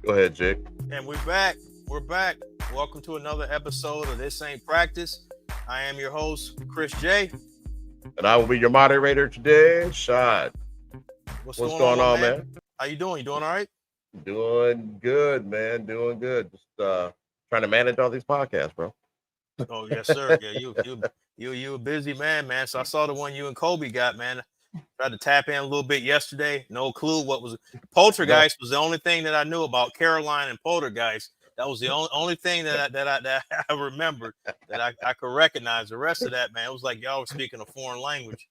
Go ahead, Jake. And we're back. We're back. Welcome to another episode of This Ain't Practice. I am your host, Chris J. And I will be your moderator today, Shad. What's What's going on, going my on, man? man? How you doing? You doing all right? Doing good, man. Doing good. Just trying to manage all these podcasts, bro. Oh yes, sir. Yeah, you a busy man, man. So I saw the one you and Kobe got, man. Tried to tap in a little bit yesterday. No clue what was No, Poltergeist was the only thing that I knew about Caroline and Poltergeist. That was the only thing that I remembered that I could recognize. The rest of that, man, it was like y'all were speaking a foreign language.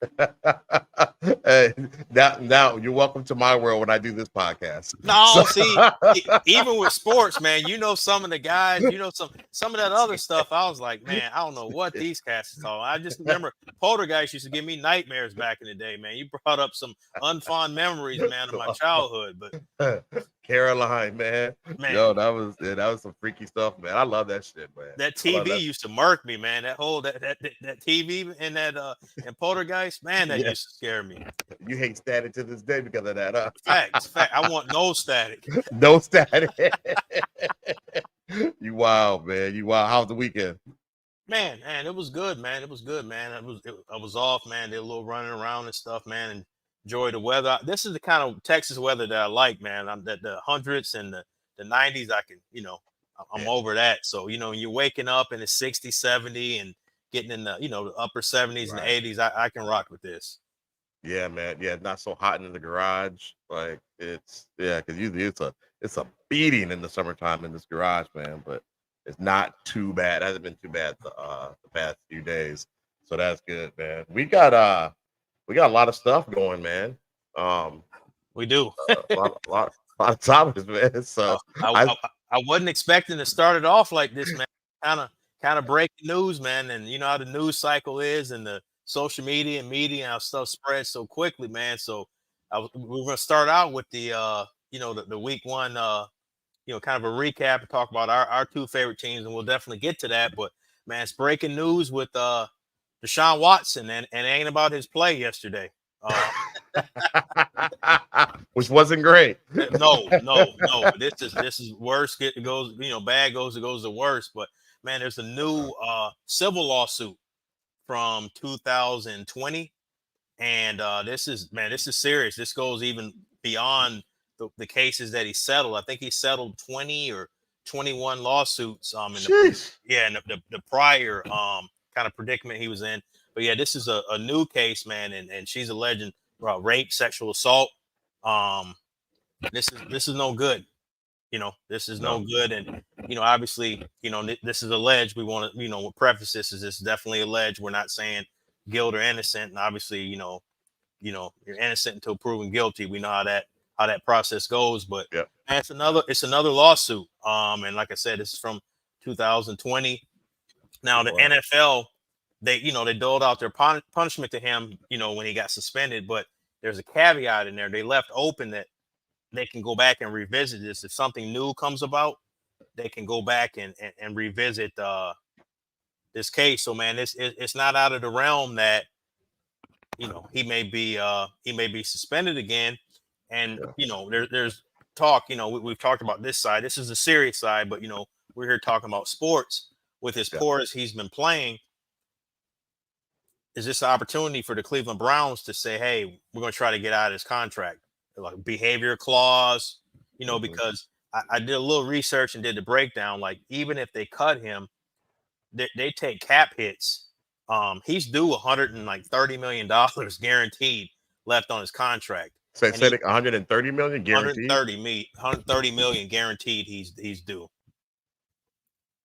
hey, now you're welcome to my world when I do this podcast. So No, see, even with sports, man, you know some of the guys, you know some of that other stuff. I was like, man, I don't know what these cats are talking. I just remember Poltergeist used to give me nightmares back in the day, man. You brought up some unfond memories, man, of my childhood. But Caroline, man. man, Yo, that was some freaky stuff, man. I love that shit, man. that I love TV that. used to murk me, man. That whole that TV and that and Poltergeist, man, that Yeah, used to scare me. you hate static to this day because of that, Facts, huh? fact. I want no static. No static. You wild, man. You wild. How's the weekend? Man, it was good, man. It was good, man. I was off, man. Did a little running around and stuff, man, and enjoy the weather. This is the kind of Texas weather that I like, man. I'm that the hundreds and the 90s, I can, I'm Yeah, over that. So, you're waking up and it's 60, 70 and getting in the upper 70s and the right. 80s. I can rock with this. Yeah, man. Yeah, not so hot in the garage. Like because usually it's a beating in the summertime in this garage, man. But it's not too bad. It hasn't been too bad the past few days. So that's good, man. We got a lot of stuff going, man. Um, We do. a lot of topics, man. Uh, So I, I I I wasn't expecting to start it off like this, man. Kind of breaking news, man, and you know how the news cycle is, and the social media and media and how stuff spreads so quickly, man. So we're gonna start out with the week one, kind of a recap and talk about our two favorite teams, and we'll definitely get to that. But man, it's breaking news with Deshaun Watson, and it ain't about his play yesterday. Uh, which wasn't great. no. This is worse. It goes, bad goes, it goes to worse. But man, there's a new civil lawsuit from 2020, and this is serious. This goes even beyond the cases that he settled. I think he settled 20 or 21 lawsuits. In the Sheesh. yeah, in the prior kind of predicament he was in. But yeah, this is a new case, man, and she's alleging rape, sexual assault. Um, this is no good. This is no No. good, and obviously, this is alleged. We want to, we'll preface this is definitely alleged. We're not saying guilt or innocent, and obviously, you're innocent until proven guilty. We know how that process goes, but Yep. man, it's another lawsuit. And like I said, this is from 2020. Now the Wow. NFL, they doled out their punishment to him, when he got suspended, but there's a caveat in there. They left open that they can go back and revisit this if something new comes about. They can go back and revisit this case. So man, it's not out of the realm that he may be suspended again. And Yeah. there's talk. We've talked about this side. This is the serious side, but we're here talking about sports. With as Yeah. poor as he's been playing, is this an opportunity for the Cleveland Browns to say, hey, we're going to try to get out of this contract, like behavior clause, Hmm. because I did a little research and did the breakdown. Like, even if they cut him, they take cap hits. He's due $130 million guaranteed left on his contract, and Say he like 130 million guaranteed. 130 million guaranteed. He's due.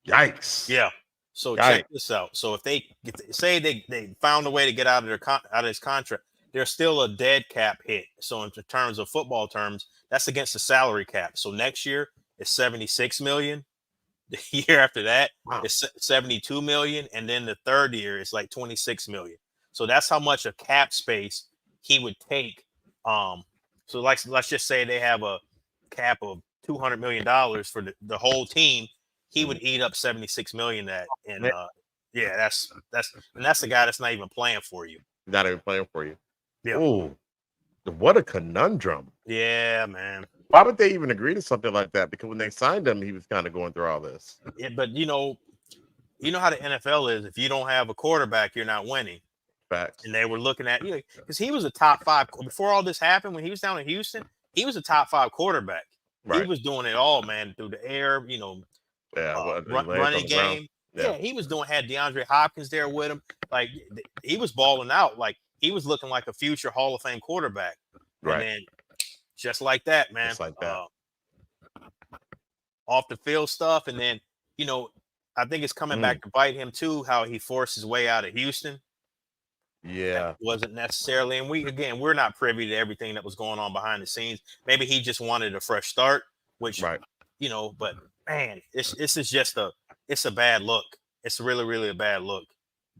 Yikes. Yeah. So check Yikes. this out. So if they say they found a way to get out of out of his contract, there's still a dead cap hit. So in terms of football terms, that's against the salary cap. So next year it's 76 million. The year after that Wow. it's 72 million, and then the third year is like 26 million. So that's how much of cap space he would take. Um, so let's just say they have a cap of $200 million for the whole team. He Mhm. would eat up 76 million that, and Man, yeah, that's the guy that's not even playing for you. not even playing for you. Yeah. Ooh. what a conundrum. Yeah, man. Why would they even agree to something like that? Because when they signed him, he was kind of going through all this. Yeah, but you know how the NFL is. If you don't have a quarterback, you're not winning. Facts. And they were looking at because he was a top 5 before all this happened. When he was down in Houston, he was a top 5 quarterback. Right. He was doing it all, man, through the air. Yeah, running game. Yeah, he was had DeAndre Hopkins there with him. Like he was balling out. Like he was looking like a future Hall of Fame quarterback. Right. And then just like that, man. Just like that. Off the field stuff, and then I think it's coming back to bite him too. How he forced his way out of Houston. Yeah, that wasn't necessarily, and we're not privy to everything that was going on behind the scenes. Maybe he just wanted a fresh start, which right. But man, this is just it's a bad look. It's really, really a bad look.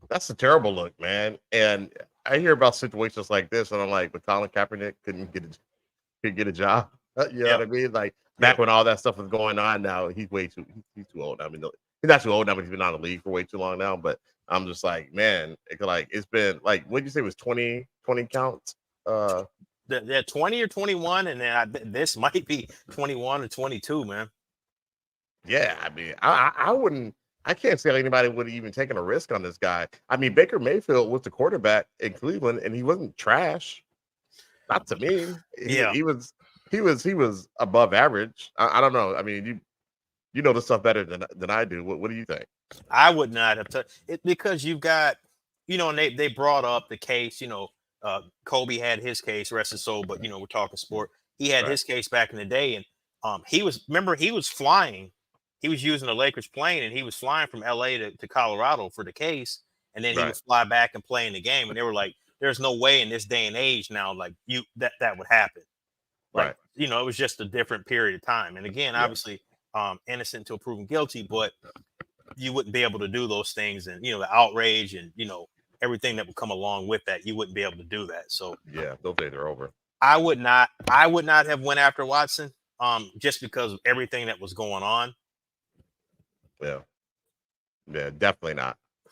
That's a terrible look, man. And I hear about situations like this, and I'm like, but Colin Kaepernick couldn't get a job. You know what I mean? Like back when all that stuff was going on. Now he's he's too old. I mean, he's not too old now, but he's been out of the league for way too long now. But I'm just like, man, it's been like, what did you say it was 20 counts? They're 20 or 21, and then this might be 21 or 22, man. Yeah, I mean, I can't say anybody would have even taken a risk on this guy. I mean, Baker Mayfield was the quarterback in Cleveland, and he wasn't trash. Not to me. He was above average. I don't know. I mean, you know the stuff better than I do. What do you think? I would not have touched it because you've got, and they brought up the case. Kobe had his case, rest his soul, but we're talking sport. He had his case back in the day, and he was flying. He was using a Lakers plane, and he was flying from LA to Colorado for the case, and then he would fly back and play in the game. And they were like, "There's no way in this day and age now, like that would happen." Like, it was just a different period of time. And again, obviously, innocent until proven guilty, but you wouldn't be able to do those things, and the outrage and everything that would come along with that. You wouldn't be able to do that. So yeah, those days are over. I would not have went after Watson, just because of everything that was going on. Yeah, definitely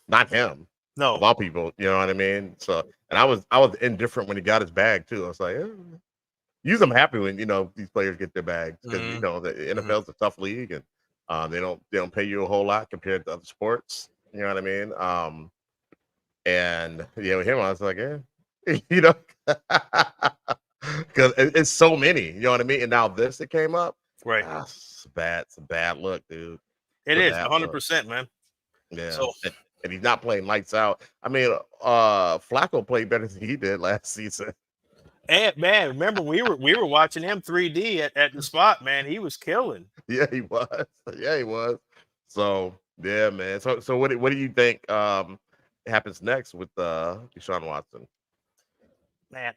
not him. No, of all people, you know what I mean. So, and I was indifferent when he got his bag too. I was like, usually I'm happy when these players get their bags because the NFL is a tough league, and they don't pay you a whole lot compared to other sports. You know what I mean? And with him, I was like, because it's so many. You know what I mean? And now it came up. Right. It's a bad look, dude. It is 100%, man. Yeah. So, and he's not playing lights out. I mean, Flacco played better than he did last season. And man, remember we were watching him 3D at the spot, man. He was killing. Yeah, he was. Yeah, he was. So yeah, man. So what do you think happens next with Deshaun Watson? Man.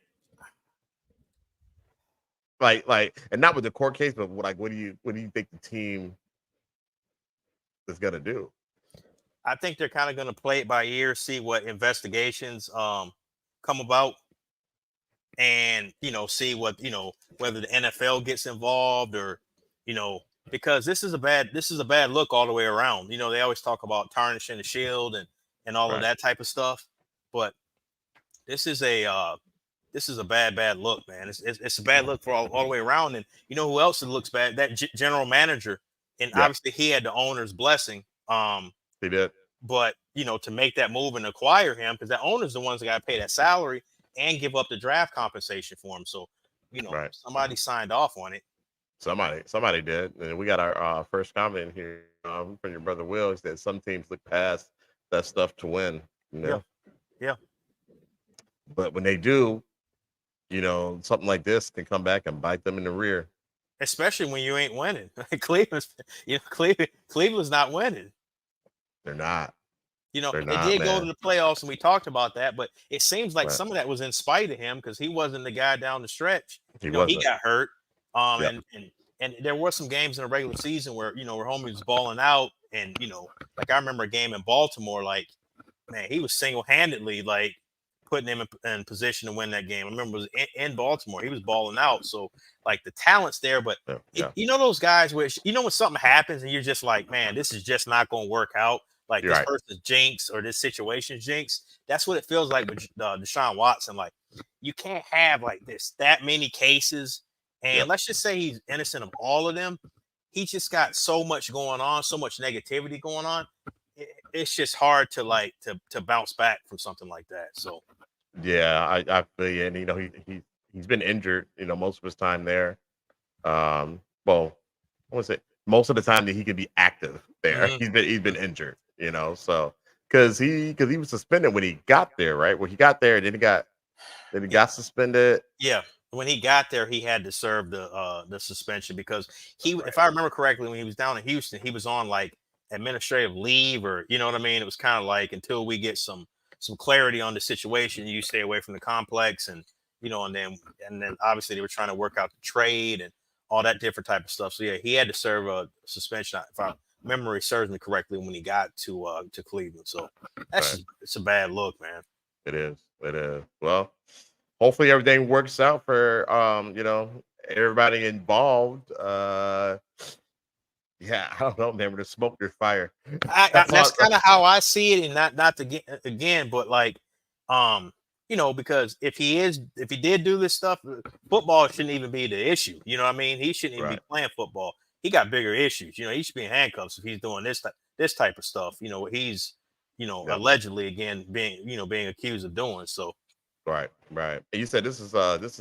Like, and not with the court case, but what do you think the team is gonna do? I think they're kind of going to play it by ear, see what investigations come about, and see what whether the NFL gets involved or because this is a bad look all the way around. They always talk about tarnishing the shield and all of that type of stuff, but this is a bad look, man. It's a bad look for all the way around. And who else it looks bad? That general manager, and obviously he had the owner's blessing. He did. But, to make that move and acquire him, because the owner's the ones that got to pay that salary and give up the draft compensation for him. So, somebody signed off on it. Somebody did. And we got our first comment here from your brother Will. He said some teams look past that stuff to win. Yeah. But when they do, something like this can come back and bite them in the rear. Especially when you ain't winning. Cleveland's not winning. They're not. They did go to the playoffs, and we talked about that, but it seems like some of that was in spite of him because he wasn't the guy down the stretch. He got hurt. And there were some games in the regular season where where homie was balling out, and like I remember a game in Baltimore, like man, he was single-handedly like putting him in position to win that game. I remember it was in Baltimore. He was balling out. So like the talent's there, but those guys where when something happens and you're just like, man, this is just not going to work out. like You're this right. person's jinx or this situation's jinx. That's what it feels like with Deshaun Watson. Like you can't have like this that many cases, and Yep. let's just say he's innocent of all of them. He just got so much going on, so much negativity going on. It's just hard to like to bounce back from something like that. So Yeah, I feel you. And he's been injured, most of his time there. Well, I want to say most of the time that he could be active there, mhm. he's been injured, so because he was suspended when he got there, right? Well, he got there, and then he got suspended. Yeah, when he got there, he had to serve the suspension because Right. if I remember correctly, when he was down in Houston, he was on like administrative leave, or you know what I mean. It was kind of like until we get some clarity on the situation, you stay away from the complex, and and then obviously they were trying to work out the trade and all that different type of stuff. So yeah, he had to serve a suspension if I memory serves me correctly when he got to Cleveland. So Right. it's a bad look, man. It is. It is. Well, hopefully everything works out for everybody involved. Yeah, I don't know, man. With the smoke, there's fire. That's That's all. kind of how I see it, and not to get again, but like, because if he did do this stuff, football shouldn't even be the issue. You know what I mean? He shouldn't even be Right. playing football. He got bigger issues. He should be in handcuffs if he's doing this type of stuff. He's Yep. allegedly again being accused of doing. So Right. Right. And you said this is now this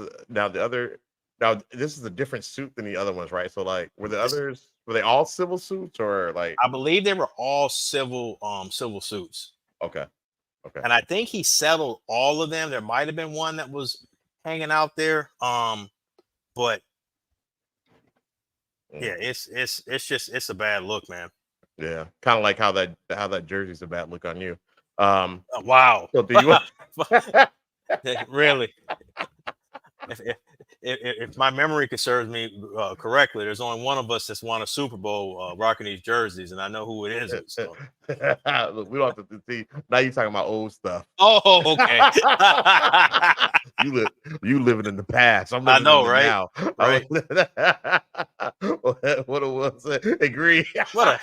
is a different suit than the other ones, right? So like, this, were they all civil suits or like? I believe they were all civil suits. Okay. Okay. And I think he settled all of them. There might have been one that was hanging out there. But Mm. yeah, it's a bad look, man. Yeah. Kind of like how that jersey's a bad look on you. Um. Wow. So do you? Really? If, if, if my memory serves me correctly, there's only one of us that's won a Super Bowl rocking these jerseys, and I know who it isn't. So. Look, we don't have to see. Now you're talking about old stuff. Oh, okay. You live you living in the past. I'm I living in know, the right? now. Right. What it was agree. What a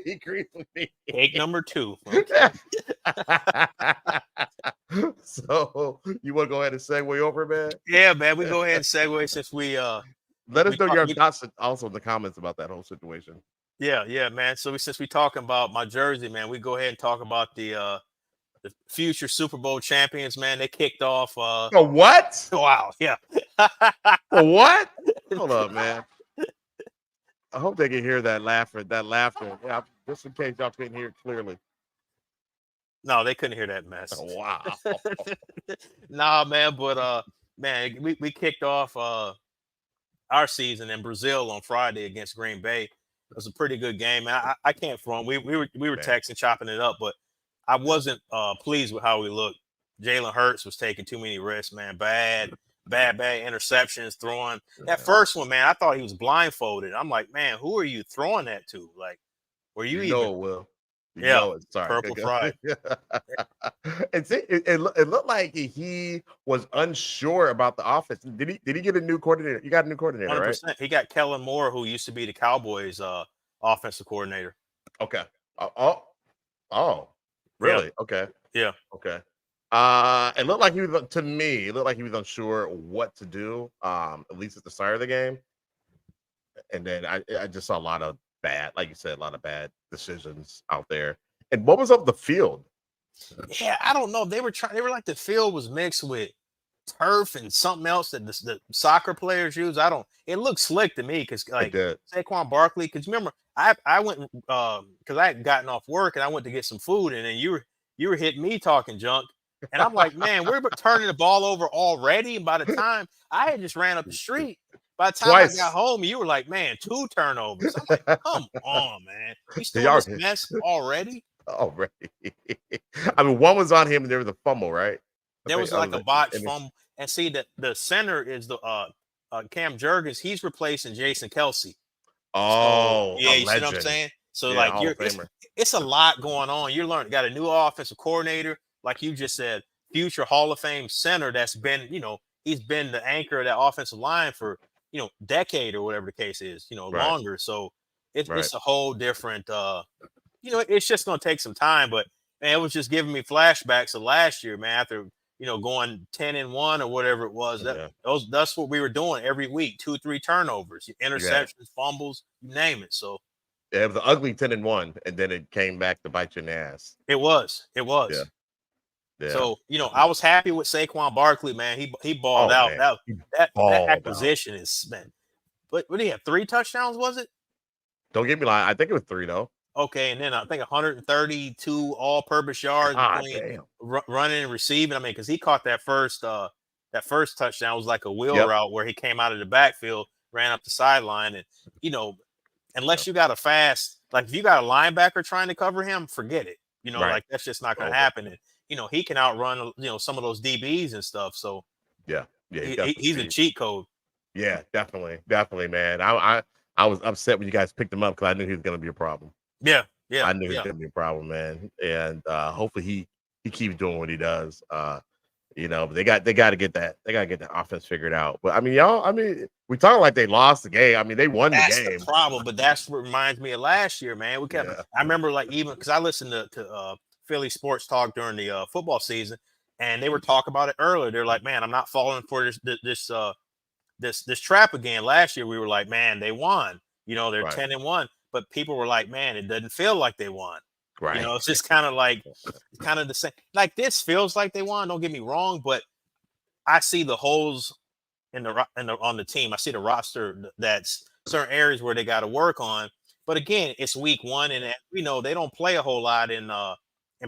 He agrees with me. cake number 2. Okay. So you want to go ahead and segue over, man? Yeah, man. We go ahead and segue since Let us we know talk, your we thoughts also in the comments about that whole situation. yeah, man. So since we talking about my jersey, man, we go ahead and talk about the future Super Bowl champions, man. They kicked off. For what? Wow, yeah. For what? Hold up, man. I hope they can hear that laughter. Yeah, just in case y'all couldn't hear it clearly. No, they couldn't hear that mess. Wow. Nah, man, but man, we kicked off our season in Brazil on Friday against Green Bay. It was a pretty good game, man. I can't front. We were Man. texting, chopping it up, but I wasn't pleased with how we looked. Jalen Hurts was taking too many risks, man. Bad interceptions, throwing that first one, man. I thought he was blindfolded. I'm like, man, who are you throwing that to? Like, were you You even? know it will. You Yeah, know it. Sorry. purple fried. It looked like he was unsure about the offense. Did he get a new coordinator? You got a new coordinator, right? 100%. He got Kellen Moore, who used to be the Cowboys offensive coordinator. Okay. Oh, Yeah, really? Okay. yeah. Okay. It looked like to me, it looked like he was unsure what to do, at least at the start of the game. And then I just saw a lot of bad, like you said, a lot of bad decisions out there. And what was up the field? Yeah, I don't know. They were like the field was mixed with turf and something else that the soccer players use. It looks slick to me because It like did. Saquon Barkley, because remember, I went because I had gotten off work and I went to get some food, and then you were hitting me talking junk. And I'm like, man, we're turning the ball over already. And by the time I had just ran up the street, by the time I Twice. got home, you were like, man, 2 turnovers. I'm like, come on, man. We still in Y'all this mess already? already. I mean, one was on him and there was a fumble, right? There was I like a was botch and fumble. And see that the center is the Cam Jurgens. He's replacing Jason Kelsey. So oh, yeah, a you see what I'm legend. saying? So Yeah, like Hall of Famer. it's a lot going on. You're learning, got a new offensive coordinator, like you just said, future Hall of Fame center that's been, he's been the anchor of that offensive line for, decade or whatever the case is, Right. longer. So it's Right. a whole different it's just going to take some time. But man, it was just giving me flashbacks of last year, man. After going 10-1 or whatever it was, Yeah. that's what we were doing every week: 2-3 turnovers, interceptions, fumbles, you name it. So Yeah, it was an ugly 10-1, and then it came back to bite you in the ass. it was. Yeah. Yeah. So I was happy with Saquon Barkley, man. He balled out. Man. That Balled acquisition is, man. But what did he have? 3 touchdowns, was it? Don't get me lying. I think it was 3 though. Okay, and then I think 132 all-purpose yards between running and receiving. I mean, because he caught that first touchdown was like a wheel route where he came out of the backfield, ran up the sideline, and unless you got a fast, like if you got a linebacker trying to cover him, forget it. Like that's just not going to happen. And he can outrun some of those DBs and stuff. So he's a cheat code. Yeah, definitely, man. I was upset when you guys picked him up because I knew he was going to be a problem. Yeah. I knew he was going to be a problem, man. And hopefully he keeps doing what he does. But they got to get that. They got to get the offense figured out. But I mean, we talking like they lost the game. I mean, they won the game. That's the problem. But that's what reminds me of last year, man. We kept. I remember even because I listened to Philly Sports Talk during the football season, and they were talking about it earlier. They're like, man, I'm not falling for this trap again. Last year we were like, man, they won. They're 10-1, but people were like, man, it doesn't feel like they won. Right. It's just kind of the same. Like this feels like they won. Don't get me wrong, but I see the holes on the team. I see the roster that's certain areas where they got to work on. But again, it's week 1, and we know they don't play a whole lot in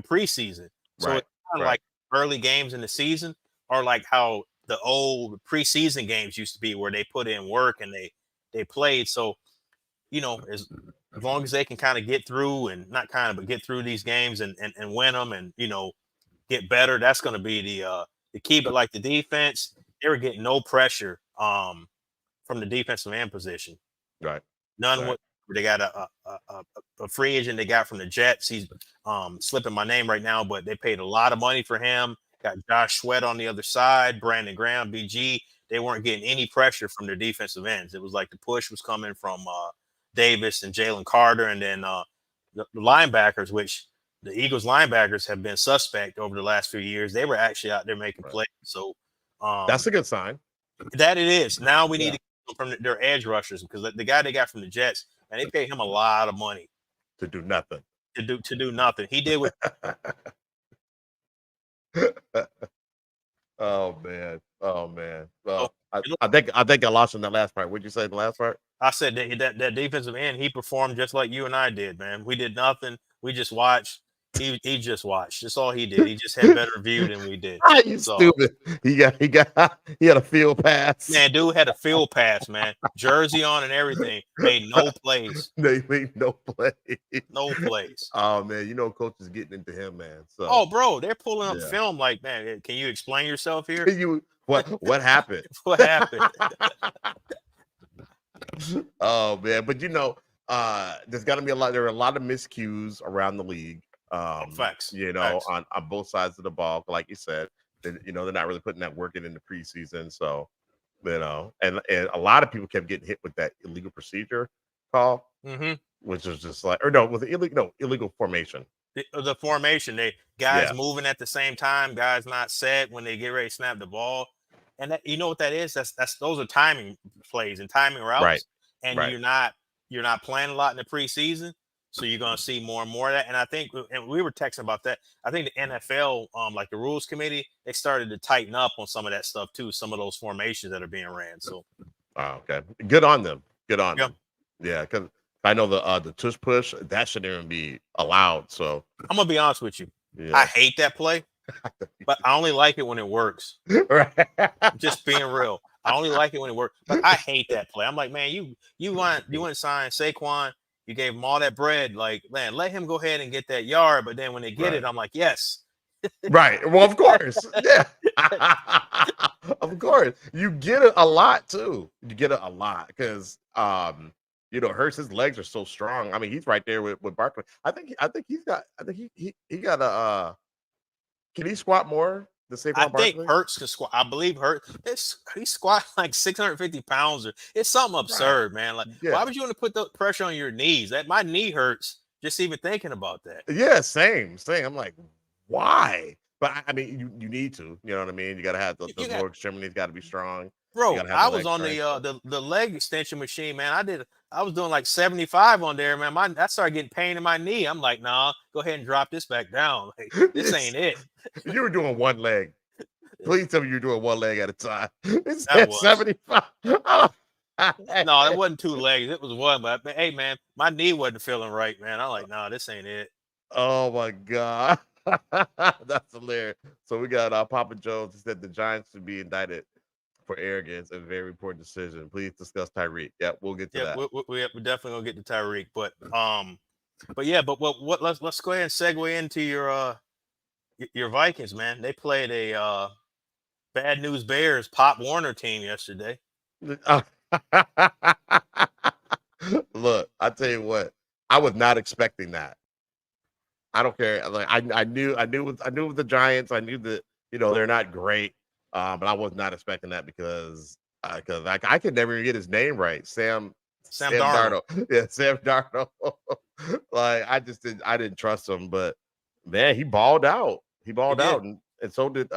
preseason. So it's kind of like early games in the season are like how the old preseason games used to be, where they put in work and they played. So, as long as they can kind of get through and not kind of, but get through these games and win them and, get better, that's going to be the key. But like the defense, they were getting no pressure from the defensive end position. Right. None. They got a free agent they got from the Jets. He's slipping my name right now, but they paid a lot of money for him. Got Josh Sweat on the other side, Brandon Graham, BG. They weren't getting any pressure from their defensive ends. It was like the push was coming from Davis and Jalen Carter, and then the linebackers, which the Eagles linebackers have been suspect over the last few years. They were actually out there making plays. So that's a good sign. That it is. Now we need to get from their edge rushers, because the guy they got from the Jets, and they paid him a lot of money to do nothing. To do nothing. He did what. Oh man. Well, I think I lost in that last part. What'd you say the last part? I said that defensive end, he performed just like you and I did, man. We did nothing. We just watched. He just watched. That's all he did. He just had better view than we did. You stupid. He had a field pass. Man, dude had a field pass, man. Jersey on and everything. Made no plays. They made no plays. No plays. Oh man, coach is getting into him, man. So bro, they're pulling up film like, man, can you explain yourself here? What happened? What happened? Oh man, but there's got to be there are a lot of miscues around the league. Facts. On both sides of the ball, like you said, they're not really putting that work in the preseason. So, and a lot of people kept getting hit with that illegal procedure call, which was just like, with the illegal formation. The formation, guys moving at the same time, guys not set when they get ready to snap the ball. And that, you know what that is? Those are timing plays and timing routes. Right. And you're not playing a lot in the preseason, so you're gonna see more and more of that. And I think, and we were texting about that. I think the NFL, like the rules committee, they started to tighten up on some of that stuff too. Some of those formations that are being ran. So, okay, good on them. Good on them. Yeah, because I know the tush push that shouldn't even be allowed. So I'm gonna be honest with you. Yeah. I hate that play. But I only like it when it works. Right. Just being real. I only like it when it works. But I hate that play. I'm like, man, you went and signed Saquon. You gave him all that bread. Like, man, let him go ahead and get that yard. But then when they get it, I'm like, yes. Right. Well, of course. Yeah. Of course. You get it a lot too. You get it a lot because Hurts, his legs are so strong. I mean, he's right there with Barkley. I think he got a can he squat more than Saquon Barkley? I think Hurts can squat. I believe Hurts. He squat like 650 pounds. It's something absurd, man. Like, why would you want to put the pressure on your knees? My knee hurts Just even thinking about that. Yeah, same. I'm like, why? But I mean, you need to. You know what I mean? You got to have the You got, lower extremities got to be strong. You got bro. to have the I was leg on strength. the leg extension machine, man. I was doing like 75 on there, man. I started getting pain in my knee. I'm like, nah, go ahead and drop this back down. Like, this Yes. ain't it. You were doing one leg. Please tell me you're doing one leg at a time. It That said was 75. Oh. no, it wasn't two legs. It was one. But hey, man, my knee wasn't feeling right, man. I'm like, nah, this ain't it. Oh my god. That's hilarious. So we got Papa Jones. He said the Giants should be indicted for arrogance and very poor decision. Please discuss Tyreek. Yep, we'll get to Yeah, that. we're definitely gonna get to Tyreek, but yeah, but what let's go ahead and segue into your Vikings, man. They played a Bad News Bears Pop Warner team yesterday. Look, I tell you what, I was not expecting that. I don't care. Like I knew it was the Giants. I knew that they're not great, but I was not expecting that because I could never even get his name right. Sam Sam Darnold. Darnold. Yeah, Sam Darnold. Like I didn't trust him, but man, he balled out. He balled did. out, and so did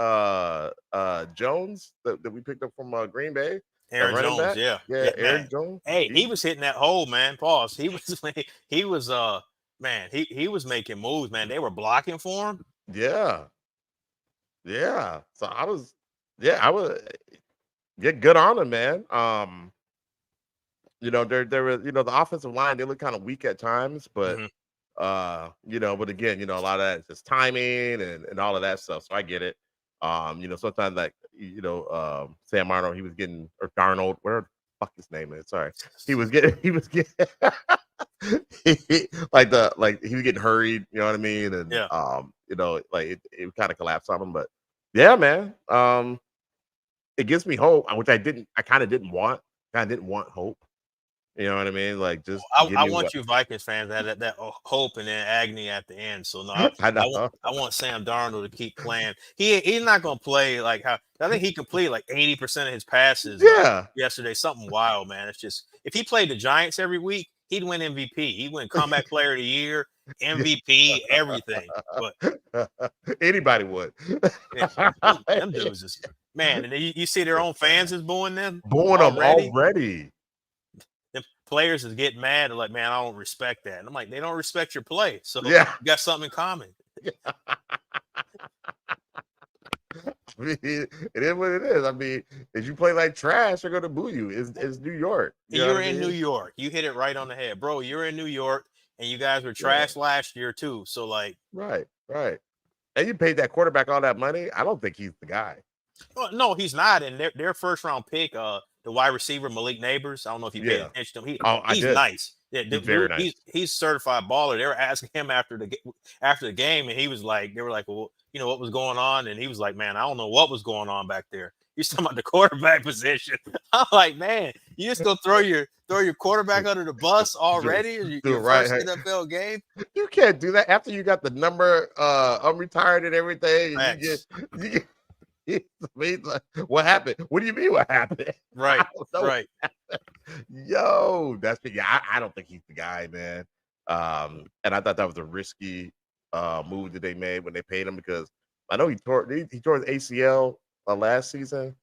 Jones that we picked up from Green Bay. Aaron Running Jones, back. yeah, Yeah, man. Aaron Jones. Hey, he was hitting that hole, man. Pause. He was man. He was making moves, man. They were blocking for him. Yeah. Yeah. So I was get good on him, man. There was, the offensive line, they look kind of weak at times, but Mm-hmm. but again, a lot of that is just timing and all of that stuff. So I get it. Sometimes like Sam Arnold, he was getting or Darnold, where the fuck his name is. Sorry. He was getting like he was getting hurried, you know what I mean? And Yeah. like it kind of collapsed on him. But yeah, man. It gives me hope, which I kind of didn't want. Kind of didn't want hope. You know what I mean? Like just give I me want what you Vikings fans to have that hope and then agony at the end. So no, I know. I want Sam Darnold to keep playing. He's not gonna play like how I think he completed like 80% of his passes Yeah. yesterday. Something wild, man. It's just if he played the Giants every week, he'd win MVP. He'd win Comeback Player of the Year, MVP, everything. But anybody would. yeah, them dudes is man, and you see their own fans is booing them Booing them already. The players is getting mad and like, man, I don't respect that. And I'm like, they don't respect your play. So Yeah. you got something in common. I mean, it is what it is. I mean, if you play like trash, they're gonna boo you. It's New York. You're in New York. You hit it right on the head, bro. You're in New York, and you guys were trash last year too. So like, right. And you paid that quarterback all that money. I don't think he's the guy. No, he's not. And their first round pick, the wide receiver Malik Neighbors. I don't know if you paid attention to him. He's nice. Yeah, he's very nice. He's certified baller. They were asking him after the game, and he was like, they were like, well, what was going on? And he was like, man, I don't know what was going on back there. He's talking about the quarterback position. I'm like, man, you just go throw your quarterback under the bus already? Your first NFL game? You can't do that after you got the number unretired and everything. What happened? What do you mean? What happened? Right. Right. Yo, I don't think he's the guy, man. And I thought that was a risky move that they made when they paid him because I know he tore his ACL last season.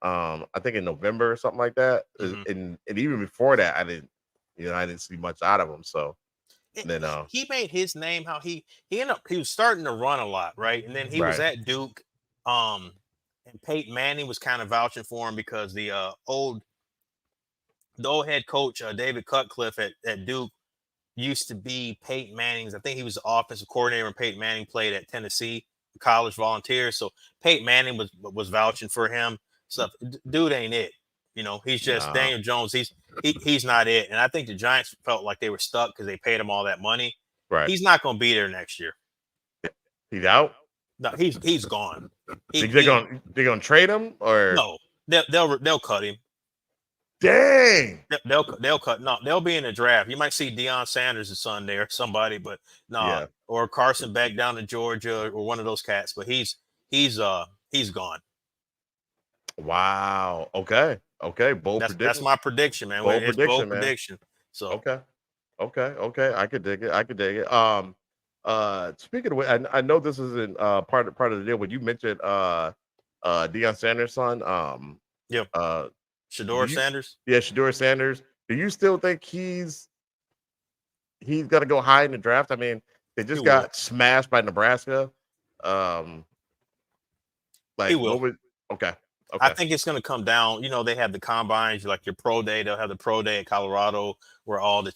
I think in November or something like that. Mm-hmm. And even before that, I didn't see much out of him. So then he made his name how he ended up, he was starting to run a lot, right? And then he was at Duke. And Peyton Manning was kind of vouching for him because the old head coach David Cutcliffe at Duke used to be Peyton Manning's. I think he was the offensive coordinator when Peyton Manning played at Tennessee College Volunteers. So Peyton Manning was vouching for him. So dude ain't it. He's just Daniel Jones. He's not it. And I think the Giants felt like they were stuck because they paid him all that money. Right. He's not going to be there next year. He's out. No, he's gone. They're gonna trade him or no? They'll cut him. Dang. They'll cut. No, they'll be in the draft. You might see Deion Sanders' son there, somebody, but no, or Carson Beck down to Georgia or one of those cats. But he's gone. Wow. Okay. Bold prediction. That's my prediction, man. Bold prediction. So okay. Okay. I could dig it. I could dig it. Speaking of which, I know this isn't part of the deal, but you mentioned Deion Sanders' son. Yeah, Uh, do Shador you? Sanders. Yeah, Shador Sanders. Do you still think he's gonna go high in the draft? I mean, they He just will. got smashed by Nebraska. Um, He like will. what would? Okay, I okay, think it's going to come down. You know, they have the combines, like your pro day. They'll have the pro day at Colorado, where all the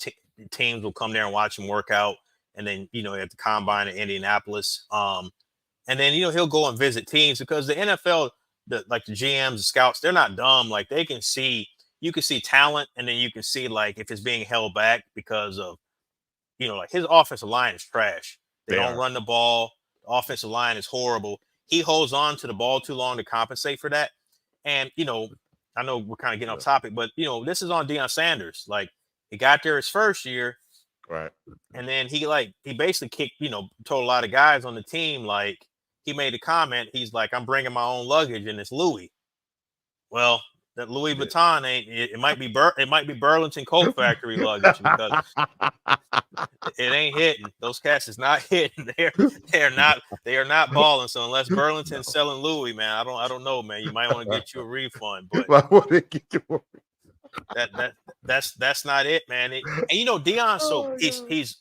teams will come there and watch him work out. And then, you know, at the combine in Indianapolis. And then, you know, he'll go and visit teams because the NFL, like the GMs, the scouts, they're not dumb. Like they can see, you can see talent, and then you can see like if it's being held back because of, you know, like his offensive line is trash. They they don't are. run the ball. The offensive line is horrible. He holds on to the ball too long to compensate for that. And, you know, I know we're kind of getting off Yeah, topic, but, you know, this is on Deion Sanders. Like, he got there his first year, right. and then he basically kicked, you know, told a lot of guys on the team, like, he made a comment. He's like, I'm bringing my own luggage, and it's Louis. Well, that Louis Yeah. Vuitton ain't it might be it might be Burlington Coat Factory luggage because it ain't hitting. Those cats is not hitting. They are not balling. So unless Burlington's No. selling Louis, man, I don't know, man. You might want to get you a refund, but Why would it get you? that that that's not it, man. And you know, Deion, so Oh my he's god. he's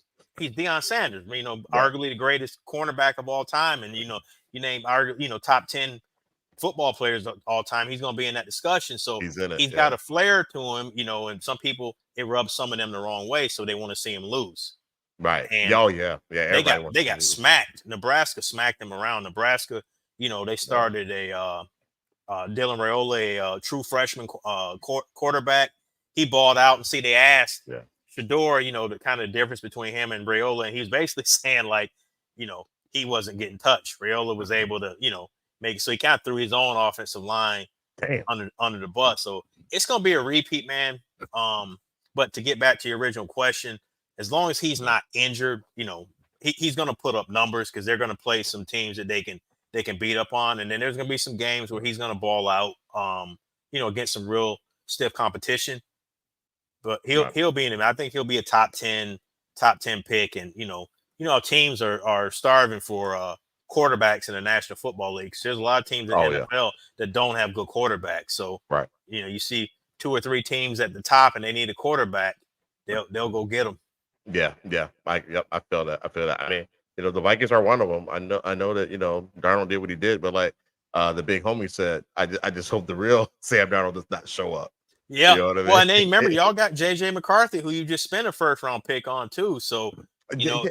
Deion Sanders, you know, Right. arguably the greatest cornerback of all time, and you know, you name you know, top 10 football players of all time, he's going to be in that discussion. So He's in it. he's got Yeah. a flair to him, you know, and some people it rubs some of them the wrong way, so they want to see him lose. Right. And Oh yeah. Yeah. Everybody wants they to got lose. smacked. Nebraska smacked them around. Nebraska, you know, they Yeah. started a Dylan Raiola, a true freshman quarterback. He balled out, and see, they asked Yeah. Shador, you know, the kind of difference between him and Raiola, and he was basically saying like, you know, he wasn't getting touched. Raiola was able to, you know, make it so he kind of threw his own offensive line Damn. under the bus. So it's gonna be a repeat, man. But to get back to your original question, as long as he's not injured, you know, he's gonna put up numbers because they're gonna play some teams that they can beat up on, and then there's gonna be some games where he's gonna ball out, you know, against some real stiff competition. But Right. he'll be in him. I think he'll be a top ten pick, and you know how teams are starving for quarterbacks in the National Football League. So there's a lot of teams in Oh the yeah. NFL that don't have good quarterbacks. So Right. you know, you see two or three teams at the top, and they need a quarterback. They'll go get them. Yeah. Yeah. Yep. I feel that. I feel that. I mean, the Vikings are one of them. I know that Darnold did what he did, but like the big homie said, I just hope the real Sam Darnold does not show up. Yeah. You know what I Well, mean? and then remember, y'all got JJ McCarthy, who you just spent a first round pick on too. So you know,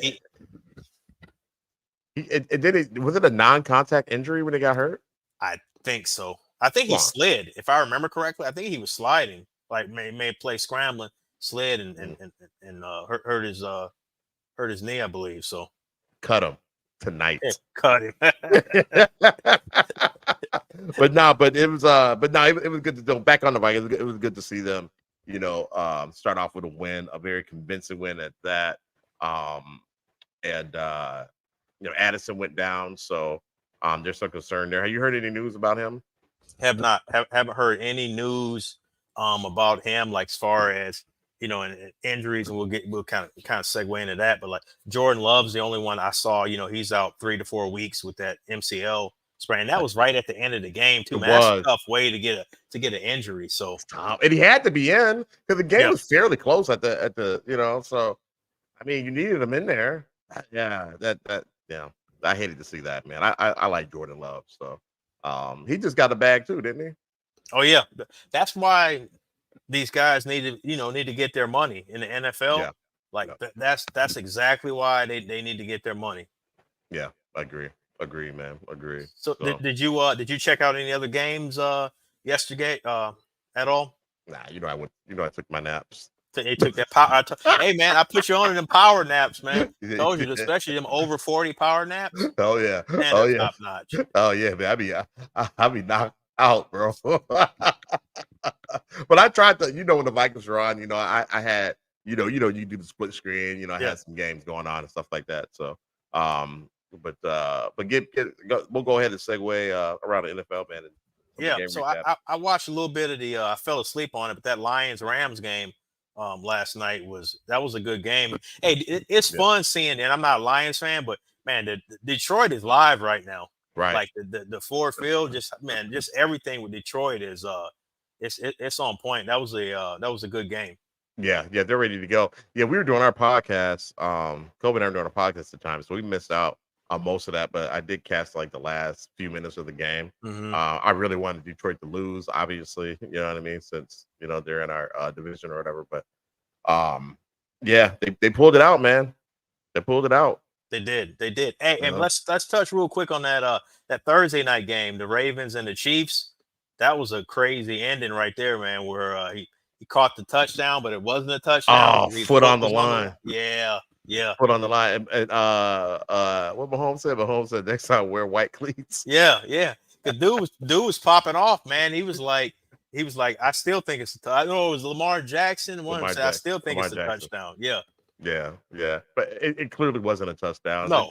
Was it a non-contact injury when he got hurt? I think so. I think Come he on. slid, if I remember correctly. I think he was sliding, like may play scrambling, slid and hurt his knee, I believe. So Cut him tonight. cut him. but it was it was good to go back on the Vikings. It was good to see them, start off with a win, a very convincing win at that. And Addison went down, so there's some concern there. Have you heard any news about him? Haven't heard any news about him, like as far as and injuries, and we'll kind of segue into that. But like Jordan Love's the only one I saw. He's out 3 to 4 weeks with that MCL sprain. That was right at the end of the game too, It man. That's was. a tough way to get an injury. So And he had to be in because the game Yeah. was fairly close at the so I mean you needed him in there. Yeah, I hated to see that, man. I like Jordan Love, so he just got a bag too, didn't he? Oh yeah, that's why these guys need to get their money in the NFL. Yeah. Like that's exactly why they need to get their money. Yeah, agree, man, agree. So did you check out any other games yesterday at all? Nah, I took my naps. They took that power. Hey man, I put you on in them power naps, man. Told you, especially them over 40 power naps. Oh yeah, Man, they're top notch. Oh yeah, man. I be knocked out, bro. But I tried to, when the Vikings were on, I had, you do the split screen, I had some games going on and stuff like that. So, but we'll go ahead and segue around the NFL, man. Yeah. So I watched a little bit of the. I fell asleep on it, but that Lions Rams game last night was a good game. Hey, it's fun seeing, and I'm not a Lions fan, but man, the Detroit is live right now. Right. Like the Ford Field, just everything with Detroit is it's on point. That was a good game. Yeah, they're ready to go. Yeah, we were doing our podcast. Kobe and I were doing a podcast at the time, so we missed out on most of that. But I did catch like the last few minutes of the game. Mm-hmm. I really wanted Detroit to lose, obviously. You know what I mean, since they're in our division or whatever. But yeah, they pulled it out, man. They pulled it out. They did. Hey, and Uh-huh. let's touch real quick on that Thursday night game, the Ravens and the Chiefs. That was a crazy ending right there, man. Where he caught the touchdown, but it wasn't a touchdown. Oh, foot on the line. Yeah. Foot on the line. And what Mahomes said? Mahomes said next time wear white cleats. Yeah. The dude was popping off, man. He was like, I still think it's I know it was Lamar Jackson. I still think it's a touchdown. Yeah. But it clearly wasn't a touchdown. No.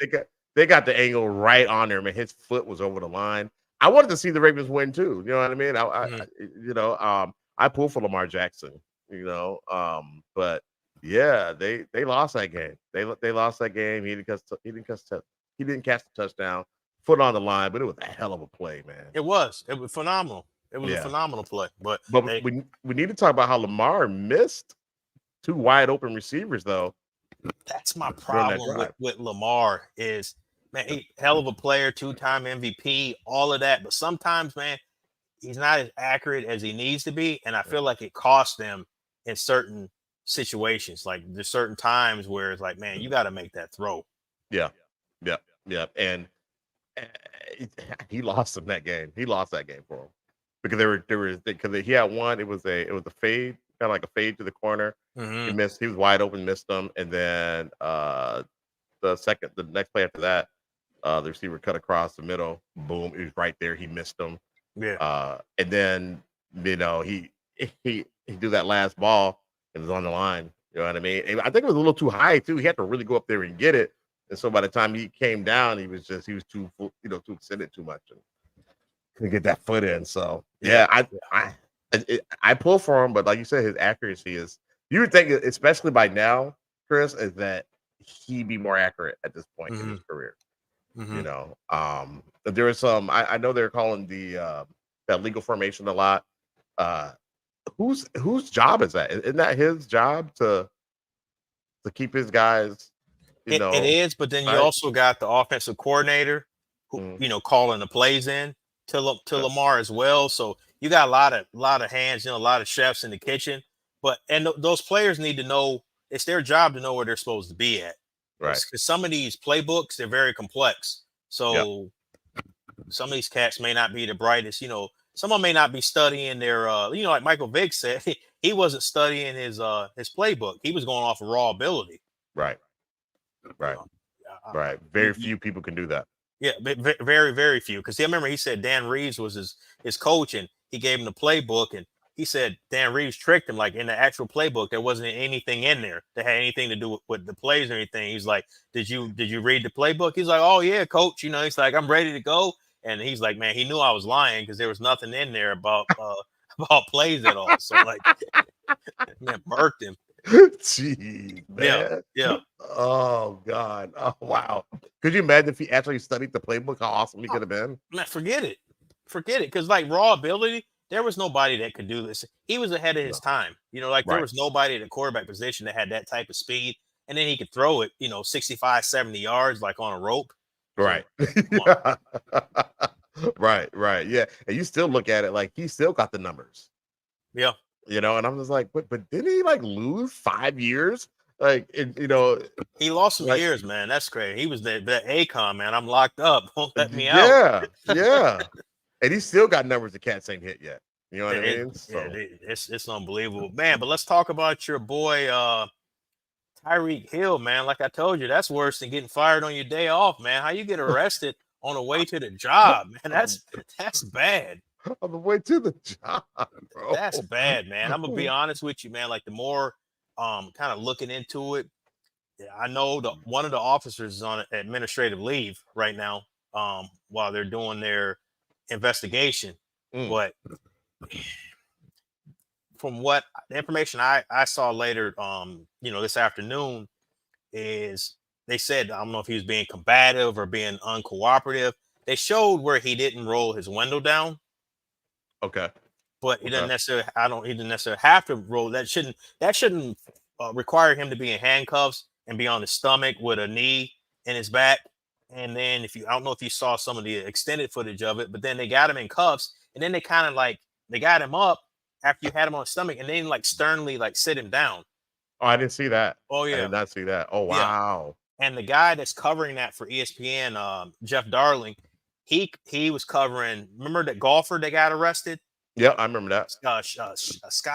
They got the angle right on there, man. His foot was over the line. I wanted to see the Ravens win too. You know what I mean? I pull for Lamar Jackson. But yeah, they lost that game. They lost that game. He didn't catch the touchdown. Foot on the line, but it was a hell of a play, man. It was phenomenal. It was a phenomenal play. But we need to talk about how Lamar missed two wide open receivers, though. That's my problem with Lamar is, man, he hell of a player, 2-time MVP, all of that. But sometimes, man, he's not as accurate as he needs to be. And I feel like it costs them in certain situations. Like there's certain times where it's like, man, you got to make that throw. Yeah. And he lost him that game. He lost that game for him because he had one. It was a fade, kind of like a fade to the corner. Mm-hmm. He missed. He was wide open, missed them, and then the next play after that, the receiver cut across the middle. Boom! He was right there. He missed them. Yeah. And then he do that last ball and it was on the line. You know what I mean? And I think it was a little too high too. He had to really go up there and get it. And so by the time he came down, he was too too extended too much and couldn't get that foot in. So I pull for him, but like you said, his accuracy is. You would think, especially by now, Chris, is that he'd be more accurate at this point in his career. Mm-hmm. There was some. I know they're calling that legal formation a lot. Whose job is that? Isn't that his job to keep his guys? It is, but then you also got the offensive coordinator who calling the plays in to Lamar as well. So you got a lot of hands, a lot of chefs in the kitchen. But those players need to know it's their job to know where they're supposed to be at. Right. Because some of these playbooks, they're very complex. So some of these cats may not be the brightest. Some of them may not be studying their like Michael Vick said, he wasn't studying his playbook. He was going off of raw ability. Right. Very few people can do that. Yeah, very, very few. Because I remember he said Dan Reeves was his coach and he gave him the playbook and he said Dan Reeves tricked him. Like in the actual playbook, there wasn't anything in there that had anything to do with the plays or anything. He's like, did you read the playbook? He's like, oh yeah, coach. He's like, I'm ready to go. And he's like, man, he knew I was lying because there was nothing in there about plays at all. So like, man, murked him. Jeez, man. Yeah. Oh God. Oh wow. Could you imagine if he actually studied the playbook? How awesome he could have been. Man, forget it. Because like raw ability, there was nobody that could do this. He was ahead of his time. There was nobody at the quarterback position that had that type of speed. And then he could throw it, 65, 70 yards, like on a rope. Right. Right. Yeah. And you still look at it like he still got the numbers. Yeah. And I'm just like, but didn't he like lose 5 years? Like, he lost some years, man. That's crazy. He was that Akon, man. I'm locked up. Won't let me out. Yeah. And he still got numbers the cats ain't hit yet. You know what I mean? So. It's unbelievable, man. But let's talk about your boy Tyreek Hill, man. Like I told you, that's worse than getting fired on your day off, man. How you get arrested on the way to the job, man? That's bad. On the way to the job, bro. That's bad, man. I'm gonna be honest with you, man. Like the more kind of looking into it, I know one of the officers is on administrative leave right now while they're doing their investigation. But from what the information I saw later, this afternoon, is they said, I don't know if he was being combative or being uncooperative. They showed where he didn't roll his window down, Okay. but he Okay. doesn't necessarily. He didn't necessarily have to roll. That shouldn't require him to be in handcuffs and be on his stomach with a knee in his back. And then I don't know if you saw some of the extended footage of it, but then they got him in cuffs, and then they kind of like they got him up after you had him on his stomach, and then like sternly like sit him down. Oh, I didn't see that. Oh I yeah, did not see that. Oh yeah. wow. And the guy that's covering that for ESPN, Jeff Darling, he was covering. Remember that golfer that got arrested? Yeah, I remember that. Scott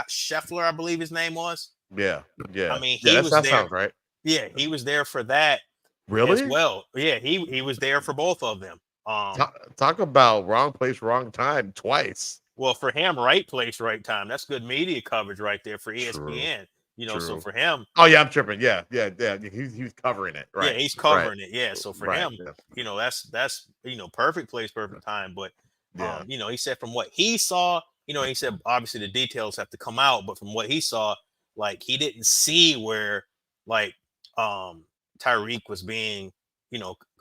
Scheffler, I believe his name was. Yeah, yeah, I mean, yeah. he was That there. sounds right. Yeah, he was there for that as Really? well. Yeah, he was there for both of them. Talk about wrong place, wrong time twice. Well, for him, right place, right time. That's good media coverage right there for True. ESPN. So True. for him, Oh yeah, I'm tripping. Yeah. He's covering it. yeah, Right. he's Right. covering it. Yeah, so for Right. him, Yeah. that's perfect place, perfect time. But Yeah. he said from what he saw, he said obviously the details have to come out, but from what he saw, like he didn't see where like Tyreek was being,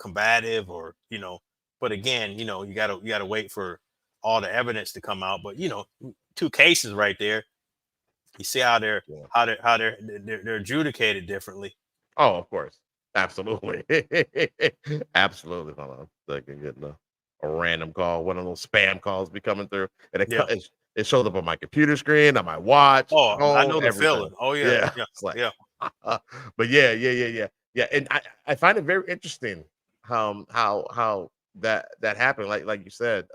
combative or, but again, you gotta wait for all the evidence to come out. But two cases right there. You see how they're Yeah. they're adjudicated differently. Oh, of course. Absolutely. Absolutely. Hold on. So I can get a random call. One of those spam calls be coming through. And Yeah. it shows up on my computer screen, on my watch. Oh, I know the everything. feeling. Oh yeah. Yeah. Yeah. It's like, Yeah. but yeah. And I find it very interesting how that happened. Like you said,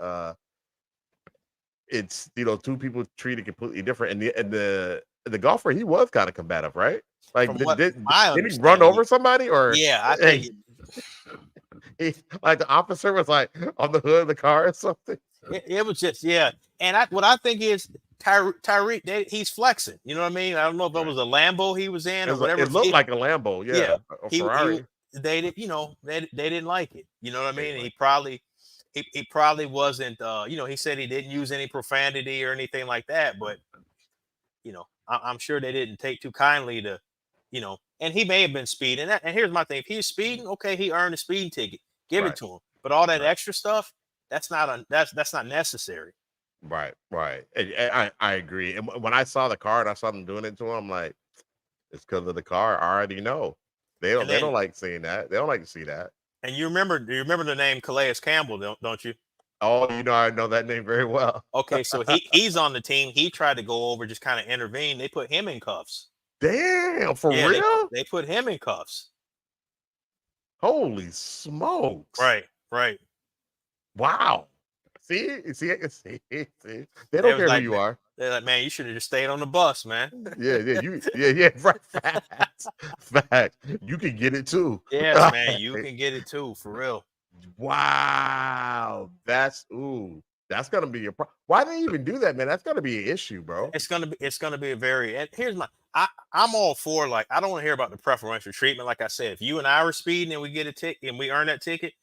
it's two people treated completely different. And the golfer, he was kind of combative, right? Like From did, what did, I did he run understand, over somebody or yeah, I think like the officer was like on the hood of the car or something? it was just And what I think is Tyreek, he's flexing. You know what I mean? I don't know if it was a Lambo he was in or whatever. It looked like a Lambo, Yeah, a Ferrari. They did, they didn't like it. You know what I mean? He probably wasn't. He said he didn't use any profanity or anything like that, but I'm sure they didn't take too kindly to, and he may have been speeding. And here's my thing: if he's speeding, okay, he earned a speeding ticket. Give it to him. But all that extra stuff, that's not necessary. Right. And I agree. And when I saw the car and I saw them doing it to him, I'm like, it's because of the car. I already know. They don't like seeing that. They don't like to see that. And do you remember the name Calais Campbell, don't you? Oh, I know that name very well. Okay, so he's on the team. He tried to go over, just kind of intervene. They put him in cuffs. Damn, for real? They put him in cuffs. Holy smokes. Right. Wow. See? They don't care who you are. They're like, man, you should have just stayed on the bus, man. Yeah. Right. Facts. You can get it too. Yes, man, you can get it too, for real. Wow. That's gonna be a problem. Why they even do that, man? That's gonna be an issue, bro. It's gonna be a very. And here's I'm all for, like, I don't want to hear about the preferential treatment. Like I said, if you and I were speeding and we get a ticket and we earn that ticket,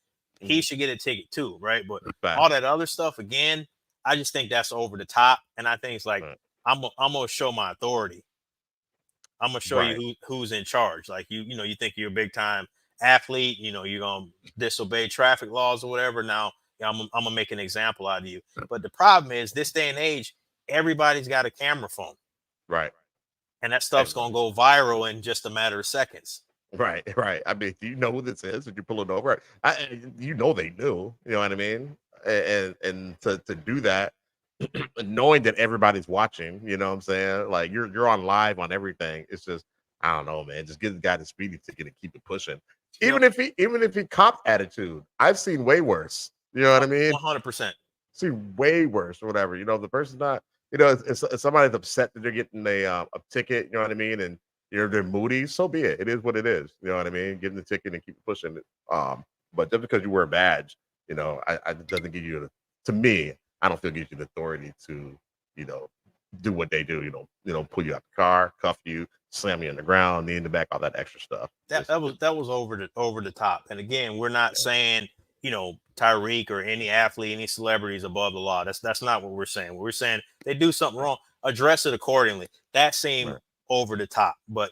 he should get a ticket too, right? But all that other stuff, again, I just think that's over the top. And I think it's like I'm gonna show my authority. I'm gonna show you who's in charge. Like you think you're a big time athlete, you're gonna disobey traffic laws or whatever. Now I'm gonna make an example out of you. But the problem is, this day and age, everybody's got a camera phone. Right. And that stuff's gonna go viral in just a matter of seconds. Right. I mean, do you know who this is? If you pull it over, they knew. You know what I mean? And to do that, knowing that everybody's watching, you know what I'm saying? Like you're on live on everything. It's just, I don't know, man. Just give the guy the speeding ticket and keep it pushing. Even if he cop attitude, I've seen way worse. You know what I mean? 100%. See way worse or whatever. The person's not. If somebody's upset that they're getting a ticket, you know what I mean, and they're moody, so be it. It is what it is. You know what I mean? Give them the ticket and keep pushing it. But just because you wear a badge, it doesn't give you to me, I don't feel it gives you the authority to, do what they do. Pull you out the car, cuff you, slam you on the ground, knee in the back, all that extra stuff. That was over the top. And again, we're not saying, Tyreek or any athlete, any celebrity is above the law. That's not what we're saying. We're saying they do something wrong. address it accordingly. That seemed Right. over the top, but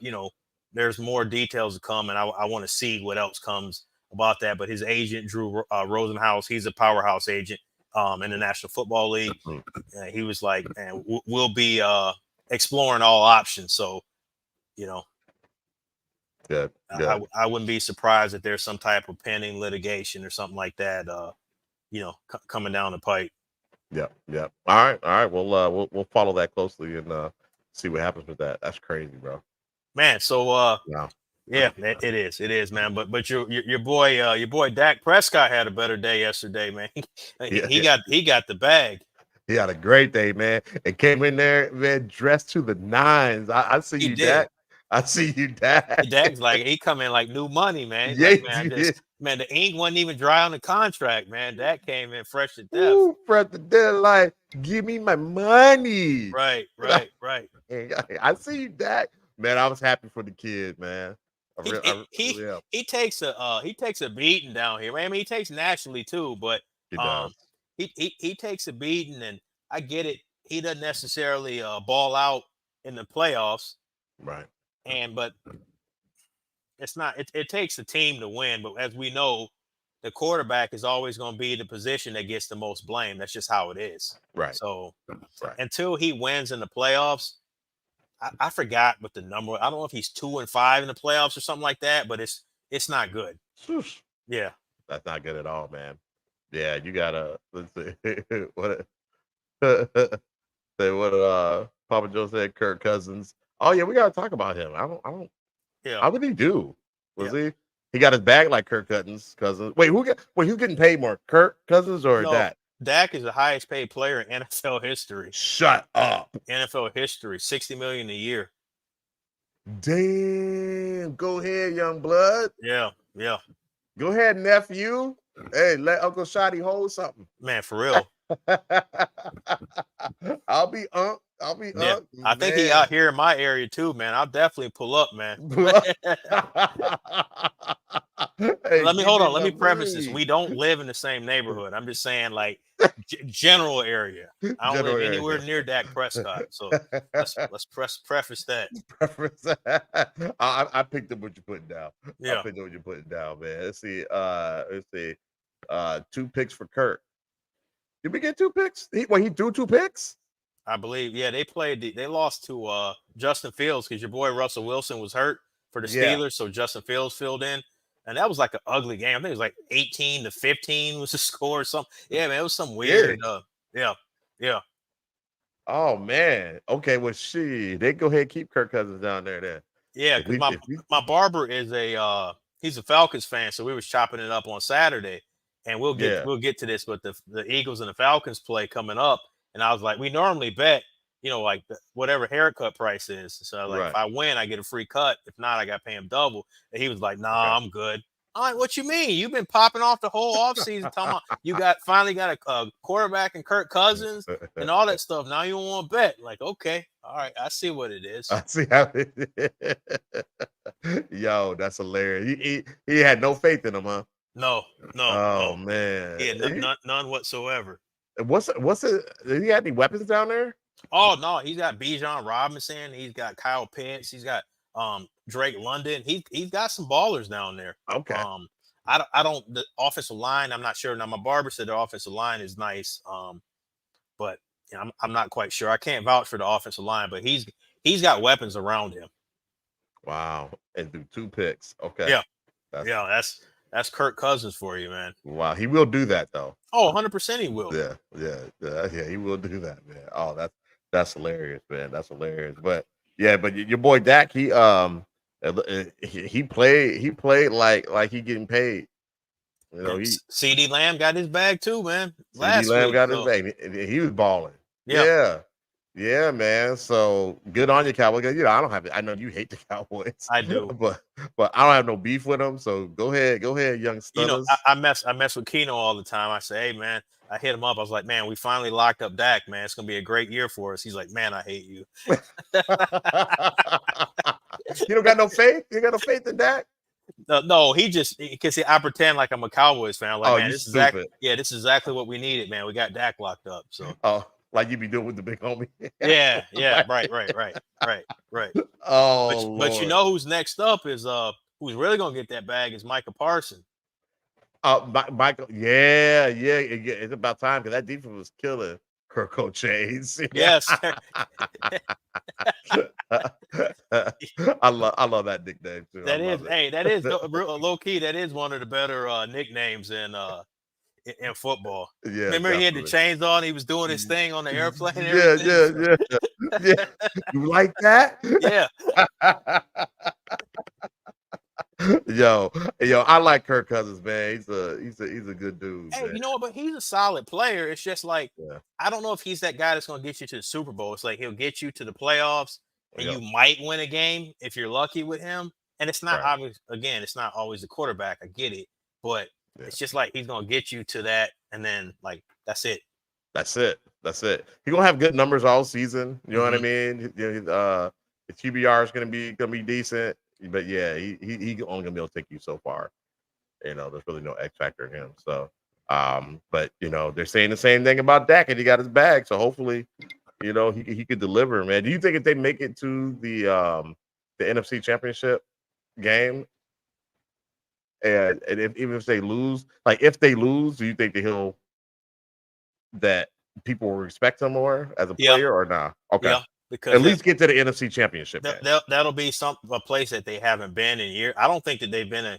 there's more details to come, and I want to see what else comes about that. But his agent, Drew Rosenhaus, he's a powerhouse agent in the National Football League. Mhm. He was like, man, we'll be exploring all options. So, Good. Good. I wouldn't be surprised if there's some type of pending litigation or something like that, coming down the pipe. Yep. Yep. All right. All right. We'll follow that closely and see what happens with that. That's crazy, bro. Man, so Wow. yeah, it is, man. But your boy Dak Prescott had a better day yesterday, man. He got the bag. He had a great day, man. And came in there, man, dressed to the nines. I see He you, did. Dak. I see you, Dak. Dak's like he come in like new money, man. He's Yeah, like, man, he man, the ink wasn't even dry on the contract, man. Dak came in fresh to death. Ooh, Fred the dead, like, give me my money. Right. I see you, Dak. Man, I was happy for the kid, man. He takes a beating down here. I mean, he takes nationally too, but He does. he takes a beating, and I get it. He doesn't necessarily ball out in the playoffs, Right. but it's not. It takes a team to win, but as we know, the quarterback is always going to be the position that gets the most blame. That's just how it is. Right. So Right. until he wins in the playoffs, I forgot what the number. I don't know if he's 2-5 in the playoffs or something like that, but it's not good. Swoosh. Yeah, That's not good at all, man. Yeah, you gotta let's see what say what Papa Joe said, Kirk Cousins. Oh yeah, we gotta talk about him. I don't yeah. how did he do? Was he got his bag like Kirk Cousins? Wait, who's getting paid more? Kirk Cousins or No, Dak? Dak is the highest paid player in NFL history. Shut up. NFL history, $60 million a year. Damn. Go ahead, young blood. Yeah. Go ahead, nephew. Hey, let Uncle Shotty hold something. Man, for real. I'll be Unc. Yeah. I think he out here in my area too, man. I'll definitely pull up, man. Hey, Let me my preface this. money. We don't live in the same neighborhood. I'm just saying, like, general area. I don't General live area. anywhere near Dak Prescott. So let's preface that. I picked up what you're putting down. Yeah. I picked up what you're putting down, man. Let's see. 2 picks for Kirk. Did we get 2 picks? He threw 2 picks? I believe. Yeah, they lost to Justin Fields because your boy Russell Wilson was hurt for the Yeah. Steelers, so Justin Fields filled in. And that was like an ugly game. I think it was like 18-15 was the score or something. Yeah, man, it was some weird. Yeah. Oh man. Okay, well, they go ahead and keep Kirk Cousins down there then. Yeah, because my barber is he's a Falcons fan, so we was chopping it up on Saturday, and we'll get to this, but the Eagles and the Falcons play coming up, and I was like, we normally bet, like whatever haircut price is. So like, if I win, I get a free cut. If not, I got to pay him double. And he was like, nah, I'm good. I'm like, what you mean? You've been popping off the whole offseason talking about you finally got a quarterback and Kirk Cousins and all that stuff. Now you don't want to bet. Like, okay, all right, I see what it is. I see how Yo, that's hilarious. He had no faith in him, huh? No. Oh man. Yeah, none whatsoever. What's it? Did he have any weapons down there? Oh no, he's got Bijan Robinson. He's got Kyle Pitts. He's got Drake London. He's got some ballers down there. Okay. I don't the offensive line. I'm not sure. Now my barber said the offensive line is nice. But I'm not quite sure. I can't vouch for the offensive line, but he's got weapons around him. Wow. And threw 2 picks. Okay. Yeah. That's Kirk Cousins for you, man. Wow. He will do that though. Oh, 100% he will. Yeah. He will do that, man. Oh, that's hilarious, man. That's hilarious. But your boy Dak, he played like he getting paid. CeeDee Lamb got his bag too, man. CeeDee Lamb got his bag. He was balling. Yeah, man. So good on you, Cowboys. I know you hate the Cowboys. I do, but I don't have no beef with them. So go ahead, young stunners. I mess with Keno all the time. I say, hey, man. I hit him up. I was like, man, we finally locked up Dak, man. It's gonna be a great year for us. He's like, man, I hate you. You don't got no faith? You got no faith in Dak? No, he just because I pretend like I'm a Cowboys fan. I'm like, man, this is stupid. this is exactly what we needed, man. We got Dak locked up. So like you be doing with the big homie. Yeah, Like, right. oh But you Lord. know who's next up is who's really gonna get that bag is Micah Parsons. Michael, yeah. It's about time because that defense was killing Kirko Chase. Yeah. Yes, I love that nickname too. I that is. love it. Hey, that is low key. That is one of the better nicknames in football. Yeah, Remember he had the definitely. chains on. He was doing his thing on the airplane and Yeah, everything. yeah. You like that? Yeah. yo, I like Kirk Cousins, man. He's a good dude, Hey, man. you know what? But he's a solid player. It's just like Yeah. I don't know if he's that guy that's going to get you to the Super Bowl. It's like he'll get you to the playoffs, and Yep. you might win a game if you're lucky with him. And it's not Right. obvious. Again, it's not always the quarterback. I get it, but Yeah. it's just like he's going to get you to that, and then like that's it. That's it. He's gonna have good numbers all season. You know what I mean? The QBR is gonna be decent, but yeah, he only gonna be able to take you so far. There's really no X factor in him. So, but they're saying the same thing about Dak, and he got his bag. So hopefully, he could deliver, man. Do you think if they make it to the NFC Championship game, and even if they lose, do you think that people will respect him more as a player or not? Okay. Yeah, because At least get to the NFC Championship game. that'll be a place that they haven't been in years. I don't think that they've been in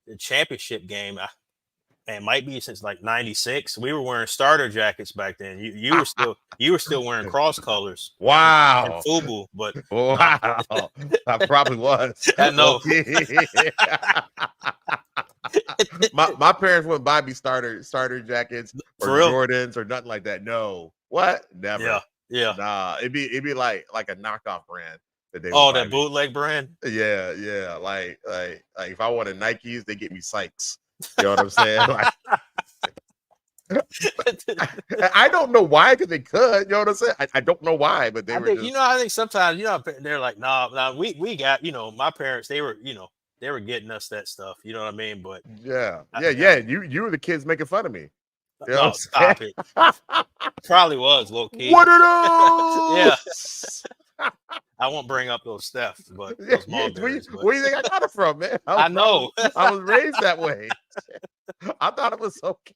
the championship game. It might be since like '96. We were wearing starter jackets back then. You were still wearing cross colors. Wow. And FUBU, but wow. I probably was. I know. my parents wouldn't buy me starter jackets or Jordans or nothing like that. No. What? Never. Yeah. Nah. It'd be like a knockoff brand that they that bootleg brand. Yeah. Like if I wanted Nikes, they get me Sykes. You know what I'm saying? I don't know why, because they could. You know what I'm saying? I don't know why, but they were. I think sometimes they're like, nah, we got my parents. They were getting us that stuff. You know what I mean? But yeah. You were the kids making fun of me. You no, stop it. Probably was low key. What are those? Yeah. I won't bring up those Steph, but those Mulberries. Where do you think I got it from, man? I know. I was raised that way. I thought it was okay.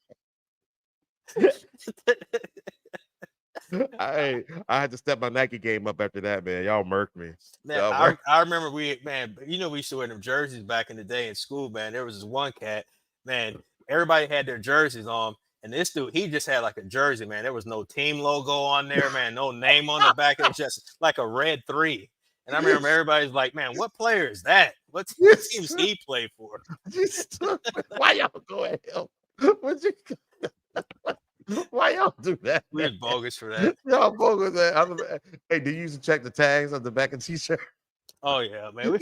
I had to step my Nike game up after that, man. Y'all murked me. Man, I remember we used to wear them jerseys back in the day in school, man. There was this one cat, man. Everybody had their jerseys on. And this dude, he just had like a jersey, man. There was no team logo on there, man. No name on the back. It was just like a red 3. And I remember everybody's like, man, what player is that? What teams he play for? Why y'all go at him? Why y'all do that? We're bogus for that. Y'all bogus. Hey, do you used to check the tags on the back of t-shirt? Oh yeah, man.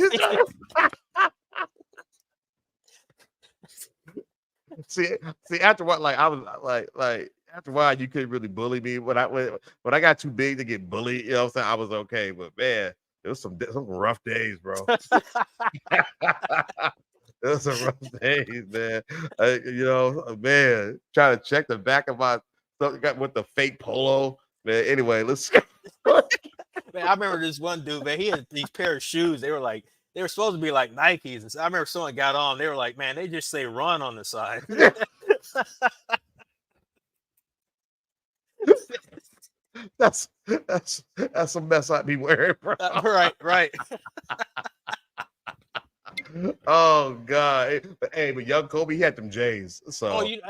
See, after what, like I was like after a while, you couldn't really bully me. When I got too big to get bullied, you know what I'm saying? I was okay, but man, it was some rough days, bro. It was some rough days, man. Man, trying to check the back of my something with the fake polo. Man, anyway, let's Man, I remember this one dude, man. He had these pair of shoes. They were supposed to be like Nikes. And so I remember someone got on. They were like, man, they just say run on the side. That's a mess I'd be wearing, bro. Right. Oh God! But young Kobe, he had them J's. So he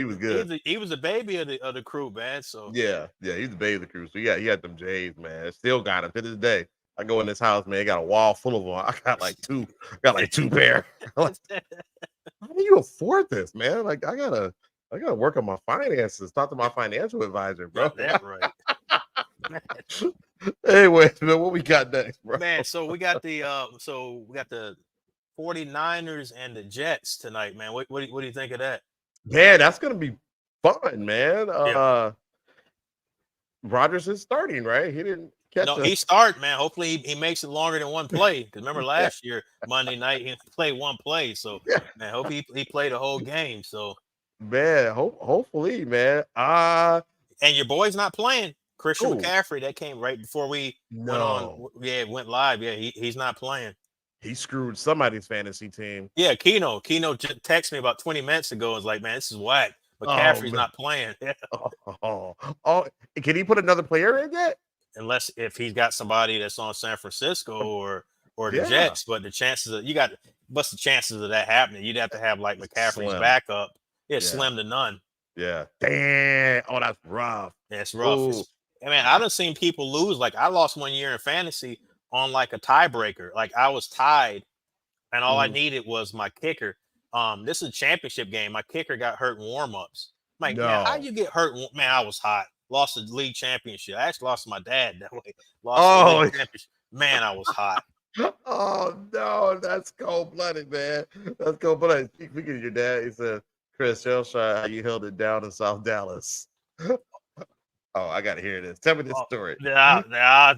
was good. He was a baby of the crew, man. So yeah, he's the baby of the crew. So yeah, he had them J's, man. Still got them to this day. I go in this house, man. Got a wall full of them. I got like two pair. How do you afford this, man? Like I gotta work on my finances. Talk to my financial advisor, bro. That right. Anyway, man, what we got next, bro? Man, so we got the 49ers and the Jets tonight, man. What do you think of that? Man, that's gonna be fun, man. Rodgers is starting, right? He didn't catch he started, man. Hopefully he makes it longer than one play. Because remember last year, Monday night, he played one play. So man, hope he played the whole game. So man, hopefully, man. and your boy's not playing. Christian Who? McCaffrey, that came right before we went on. No, Yeah, went live. Yeah, he's not playing. he screwed somebody's fantasy team. Yeah, Keno just texted me about 20 minutes ago. And was like, man, this is whack. Oh McCaffrey's man. not playing. Yeah. Oh, can he put another player in yet? Unless if he's got somebody that's on San Francisco or the Yeah. Jets, but the chances of what's the chances of that happening? You'd have to have like McCaffrey's Slim. backup. Yeah, Yeah. slim to none. Yeah. Damn. Oh, that's rough. Yeah, it's rough. Ooh. I mean, I done seen people lose. Like I lost one year in fantasy on like a tiebreaker. Like I was tied, and all I Mhm. needed was my kicker. This is a championship game. My kicker got hurt in warm-ups. I'm like, man, how No. you get hurt? Man, I was hot. Lost the league championship. I actually lost to my dad that way. Lost the Oh. league championship. Man, I was hot. Oh no, that's cold-blooded, man. That's cold-blooded. Speaking of your dad, he said, Chris, tell Shy how you held it down in South Dallas. Oh, I gotta hear this. Tell me this story. I'll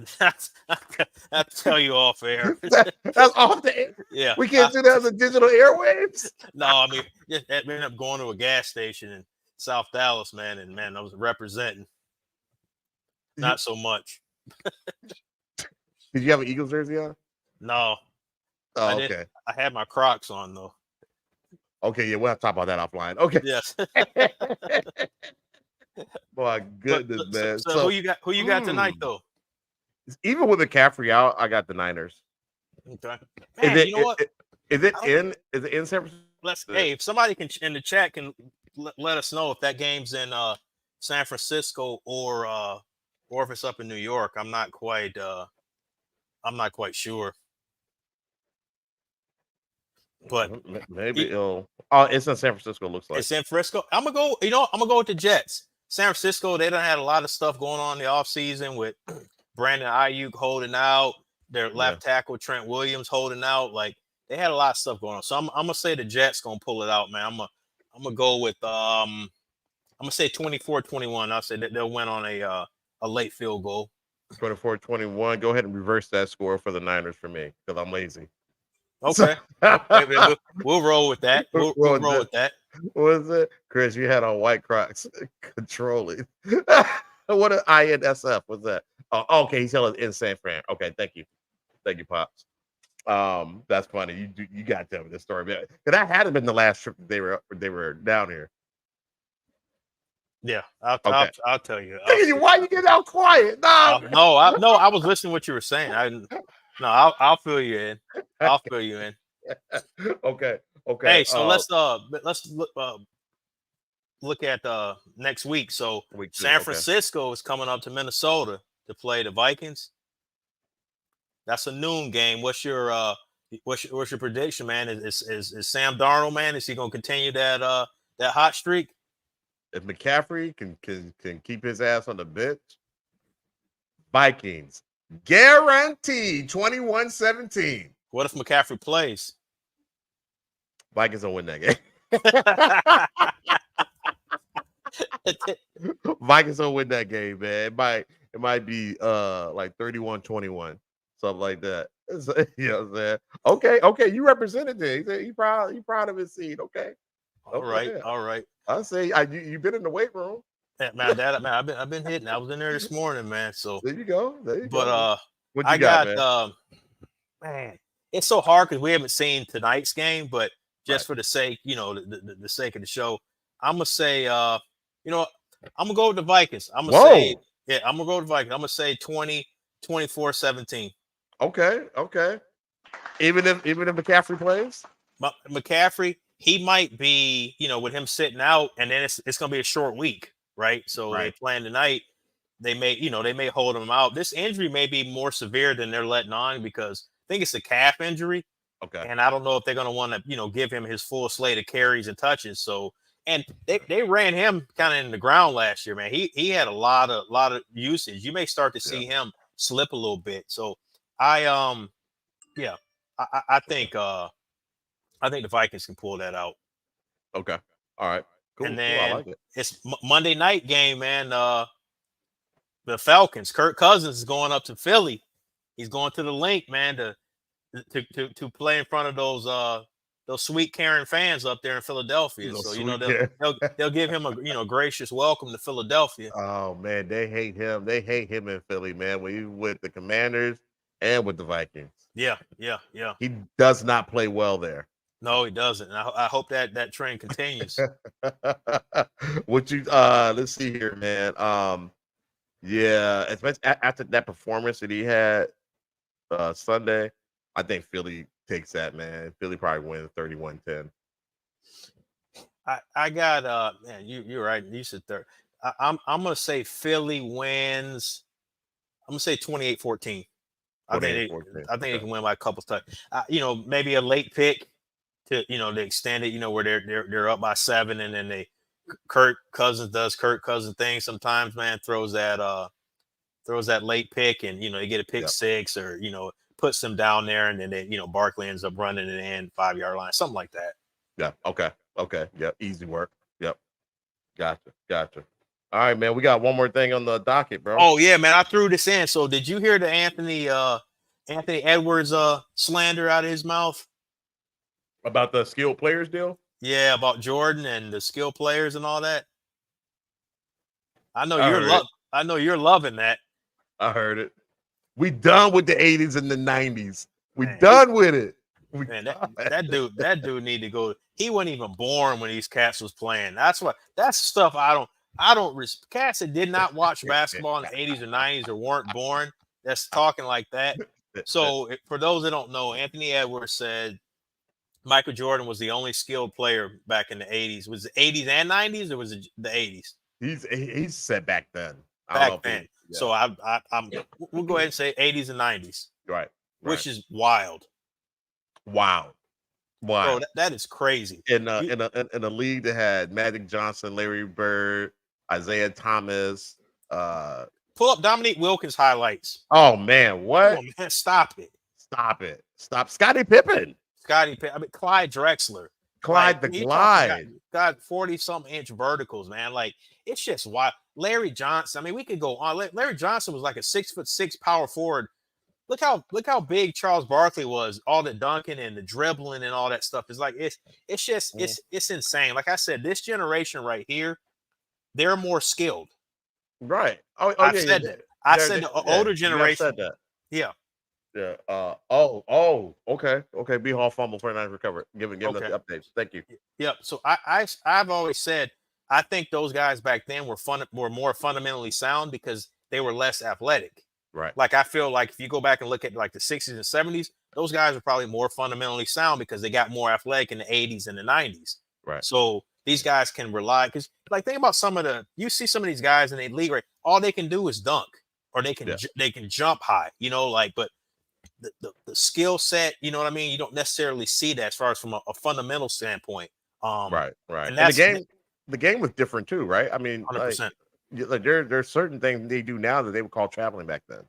tell you off air. That's off the air. Yeah. We can't do that as a digital airwaves. No, I mean, just ended up going to a gas station in South Dallas, man, and man, I was representing. Not so much. Did you have an Eagles jersey on? No. Oh, I okay. didn't. I had my Crocs on though. Okay, yeah, we'll have to talk about that offline. Okay. Yes. My goodness, man. So who you got? Who you got tonight though? Even with McCaffrey out, I got the Niners. Okay. Man, you know what? Is it in San Francisco? Hey, if somebody can in the chat can let us know if that game's in San Francisco or if it's up in New York. I'm not quite sure. But maybe it's in San Francisco, looks like. It's in Frisco. I'm gonna go with the Jets. San Francisco, they done had a lot of stuff going on in the offseason with Brandon Ayuk holding out, their left tackle Trent Williams holding out. Like they had a lot of stuff going on. So I'm gonna say the Jets gonna pull it out, man. I'm gonna go with I'm gonna say 24-21. I'll say that they'll win on a late field goal. 24-21. Go ahead and reverse that score for the Niners for me because I'm lazy. Okay. We'll roll with that. We'll roll with that. What was it? Chris, you had on white Crocs controlling. What an INSF was that? Oh, okay, he's telling in San Fran. Okay, thank you. Thank you, Pops. That's funny. You gotta tell me this story. Because that had been the last trip they were down here. Yeah, I'll tell you. Why you get out quiet? No, I was listening to what you were saying. I'll fill you in. I'll fill you in. Okay. Hey, so let's look at next week. So San Francisco is coming up to Minnesota to play the Vikings. That's a noon game. What's your prediction, man? Is Sam Darnold, man? Is he going to continue that hot streak? If McCaffrey can keep his ass on the bench, Vikings guaranteed 21-17. What if McCaffrey plays? Vikings will win that game. Vikings will win that game, man. It might be like 31-21, something like that. You know what I'm saying? Okay, you represented it. He said he proud of his seed. Okay. All right. I say you've been in the weight room. Man, I've been hitting. I was in there this morning, man. So there you go. But what you got, man, it's so hard because we haven't seen tonight's game, but just for the sake, the sake of the show, I'm gonna say, I'm gonna go with the Vikings. I'm gonna say the Vikings. I'm gonna say 20-24-17. Okay. Even if McCaffrey plays, McCaffrey, he might be, with him sitting out, and then it's gonna be a short week, right? So they playing tonight. They may hold him out. This injury may be more severe than they're letting on because I think it's a calf injury. Okay. And I don't know if they're going to want to, give him his full slate of carries and touches. So, and they ran him kind of in the ground last year, man. He had a lot of usage. You may start to see him slip a little bit. So I think the Vikings can pull that out. Okay. All right. Cool. And then I like it. It's Monday night game, man. The Falcons, Kirk Cousins is going up to Philly. He's going to the link, man, to play in front of those sweet Karen fans up there in Philadelphia. Those So sweet they'll give him a gracious welcome to Philadelphia. Oh man, they hate him. They hate him in Philly, man. When he with the Commanders and with the Vikings, Yeah. he does not play well there. No, he doesn't. And I hope that trend continues. What you let's see here, man. Yeah, especially after that performance that he had Sunday, I think Philly takes that, man. Philly probably wins 31-10. I got man, you're right. You said third. I'm gonna say Philly wins. I'm gonna say 28-14. I think they can win by a couple times. Maybe a late pick to to extend it. Where they're up by 7, and then Kirk Cousins does Kirk Cousins thing sometimes. Man, throws that late pick, and they get a pick six, or puts them down there, and then Barkley ends up running it in 5-yard line, something like that. Yeah. Okay. Yep. Easy work. Yep. Gotcha. All right, man. We got one more thing on the docket, bro. Oh yeah, man. I threw this in. So did you hear the Anthony Edwards slander out of his mouth About the skilled players deal? Yeah, about Jordan and the skilled players and all that. I know you're loving that. I heard it. We done with the 80s and the 90s. We done with it. That dude need to go. He wasn't even born when these cats was playing. That's stuff I don't cats that did not watch basketball in the 80s or 90s or weren't born that's talking like that. So for those that don't know, Anthony Edwards said Michael Jordan was the only skilled player back in the 80s. Was it 80s and 90s, or was it the 80s? He's said back then. Back then. Yeah. So we'll go ahead and say 80s and 90s. Right. Which is wild. Wow. Bro, that is crazy. In a league that had Magic Johnson, Larry Bird, Isaiah Thomas. Pull up Dominique Wilkins highlights. Oh man, what? Oh, man, stop it. Stop. Scottie Pippen. Clyde Drexler. Clyde the Glide. Got 40-something inch verticals, man. Like, it's just wild. Larry Johnson. I mean, we could go on. Larry Johnson was like a 6'6" power forward. Look how big Charles Barkley was. All the dunking and the dribbling and all that stuff. It's like it's just it's insane. Like I said, this generation right here, they're more skilled. Right. I said that. I said the older generation. Said that. Yeah. Yeah. Okay. B Hall fumble 49 recovered. Giving us the updates. Thank you. Yep. So I've always said I think those guys back then were more fundamentally sound because they were less athletic. Right. Like I feel like if you go back and look at like the 60s and 70s, those guys are probably more fundamentally sound because they got more athletic in the 80s and the 90s. Right. So these guys can rely because think about you see some of these guys in the league, right? All they can do is dunk or they can jump high, but the skill set, you know what I mean? You don't necessarily see that as far as from a fundamental standpoint. Right. And that's the game was different too, right? I mean, 100%. Like there's certain things they do now that they would call traveling back then.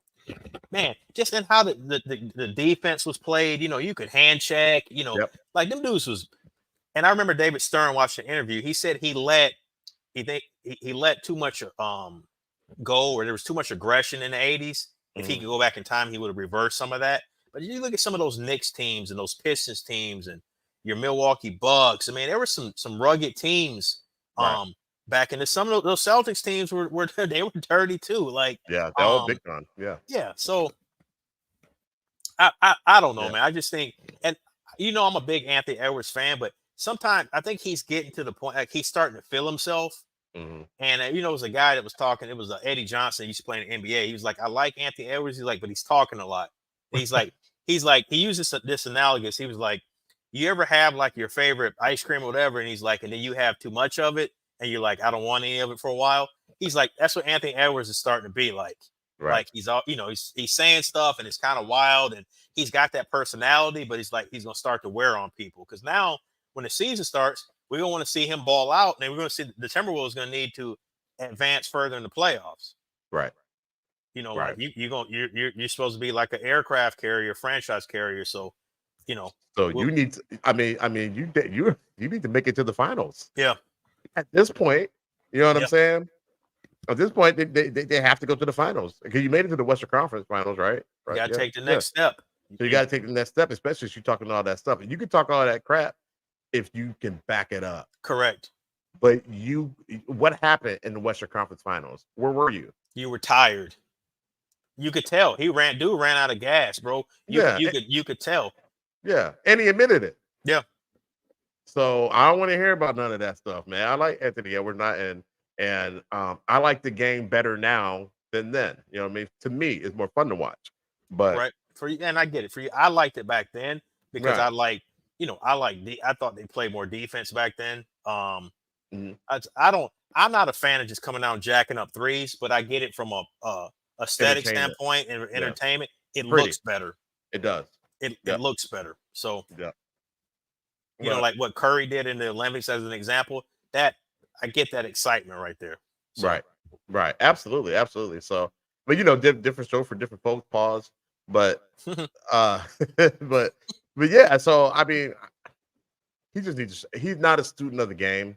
Man, just in how the defense was played, you could hand check, like them dudes was. And I remember David Stern watching the interview. He said he let too much go, or there was too much aggression in the 80s. If he could go back in time, he would have reversed some of that. But you look at some of those Knicks teams and those Pistons teams and your Milwaukee Bucks. I mean, there were some rugged teams. Right. Back in some of those Celtics teams were they were dirty too. Like they were big time. Yeah. Yeah. So I don't know, man. I just think, and I'm a big Anthony Edwards fan, but sometimes I think he's getting to the point like he's starting to feel himself. Mm-hmm. And it was a guy that was talking. It was Eddie Johnson. He used to play in the NBA. He was like, I like Anthony Edwards. He's like, but he's talking a lot. He's like, he uses this analogous. He was like, you ever have like your favorite ice cream or whatever, and he's like, and then you have too much of it. And you're like, I don't want any of it for a while. He's like, that's what Anthony Edwards is starting to be like. Right. Like he's all, he's saying stuff and it's kind of wild and he's got that personality, but he's going to start to wear on people. Because now when the season starts, we're going to want to see him ball out. And then we're going to see the Timberwolves going to need to advance further in the playoffs. Right. Like you're supposed to be like an aircraft carrier, franchise carrier. So, you need to, I mean, you need to make it to the finals. Yeah. At this point, you know what I'm saying? At this point, they have to go to the finals because you made it to the Western Conference Finals, right? You got to take the next step. So you got to take the next step, especially if you're talking all that stuff. And you can talk all that crap if you can back it up. Correct. But what happened in the Western Conference Finals? Where were you? You were tired. You could tell dude ran out of gas, bro. You could tell. Yeah, and he admitted it. Yeah. So I don't want to hear about none of that stuff, man. I like Anthony Edwards, not and I like the game better now than then. You know what I mean? To me, it's more fun to watch. But right for you, and I get it for you. I liked it back then because right. I thought they played more defense back then. Mhm. I'm not a fan of just coming out and jacking up threes, but I get it from a aesthetic Entertainment. standpoint and entertainment. It Pretty. looks better. It does. It Yep. looks better. So Yeah. you know, like what Curry did in the Olympics as an example, that I get that excitement right there. So, Right. Absolutely. So, but different show for different folks. Pause. But but yeah. So I mean, he just needs. He's not a student of the game,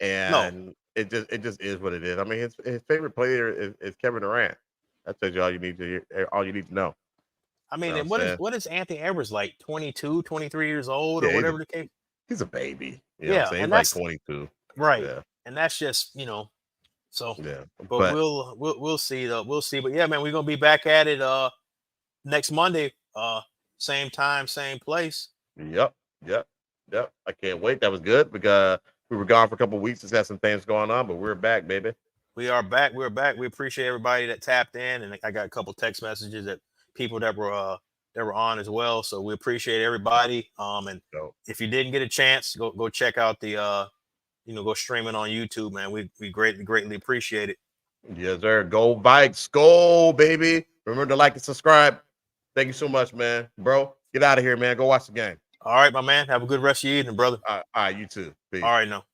and it just is what it is. I mean, his favorite player is Kevin Durant. That tells you all you need to know. I mean, You know and what is Anthony Edwards like? 22, 23 years old, Yeah, or whatever the case. He's a baby. You know what Yeah, I'm saying? and He's that's like 22. right. Yeah. And that's just so. Yeah. But we'll see though. We'll see. But yeah, man, we're gonna be back at it next Monday. Same time, same place. Yep. I can't wait. That was good because we were gone for a couple of weeks. Just had some things going on, but we're back, baby. We are back. We're back. We appreciate everybody that tapped in, and I got a couple text messages that people that were on as well. So we appreciate everybody. And if you didn't get a chance, go check out the go stream it on YouTube, man. We greatly appreciate it. Yes, sir. Go Vikes, go, baby. Remember to like and subscribe. Thank you so much, man. Bro, get out of here, man. Go watch the game. All right, my man. Have a good rest of your evening, brother. All right, you too. Peace. All right, now.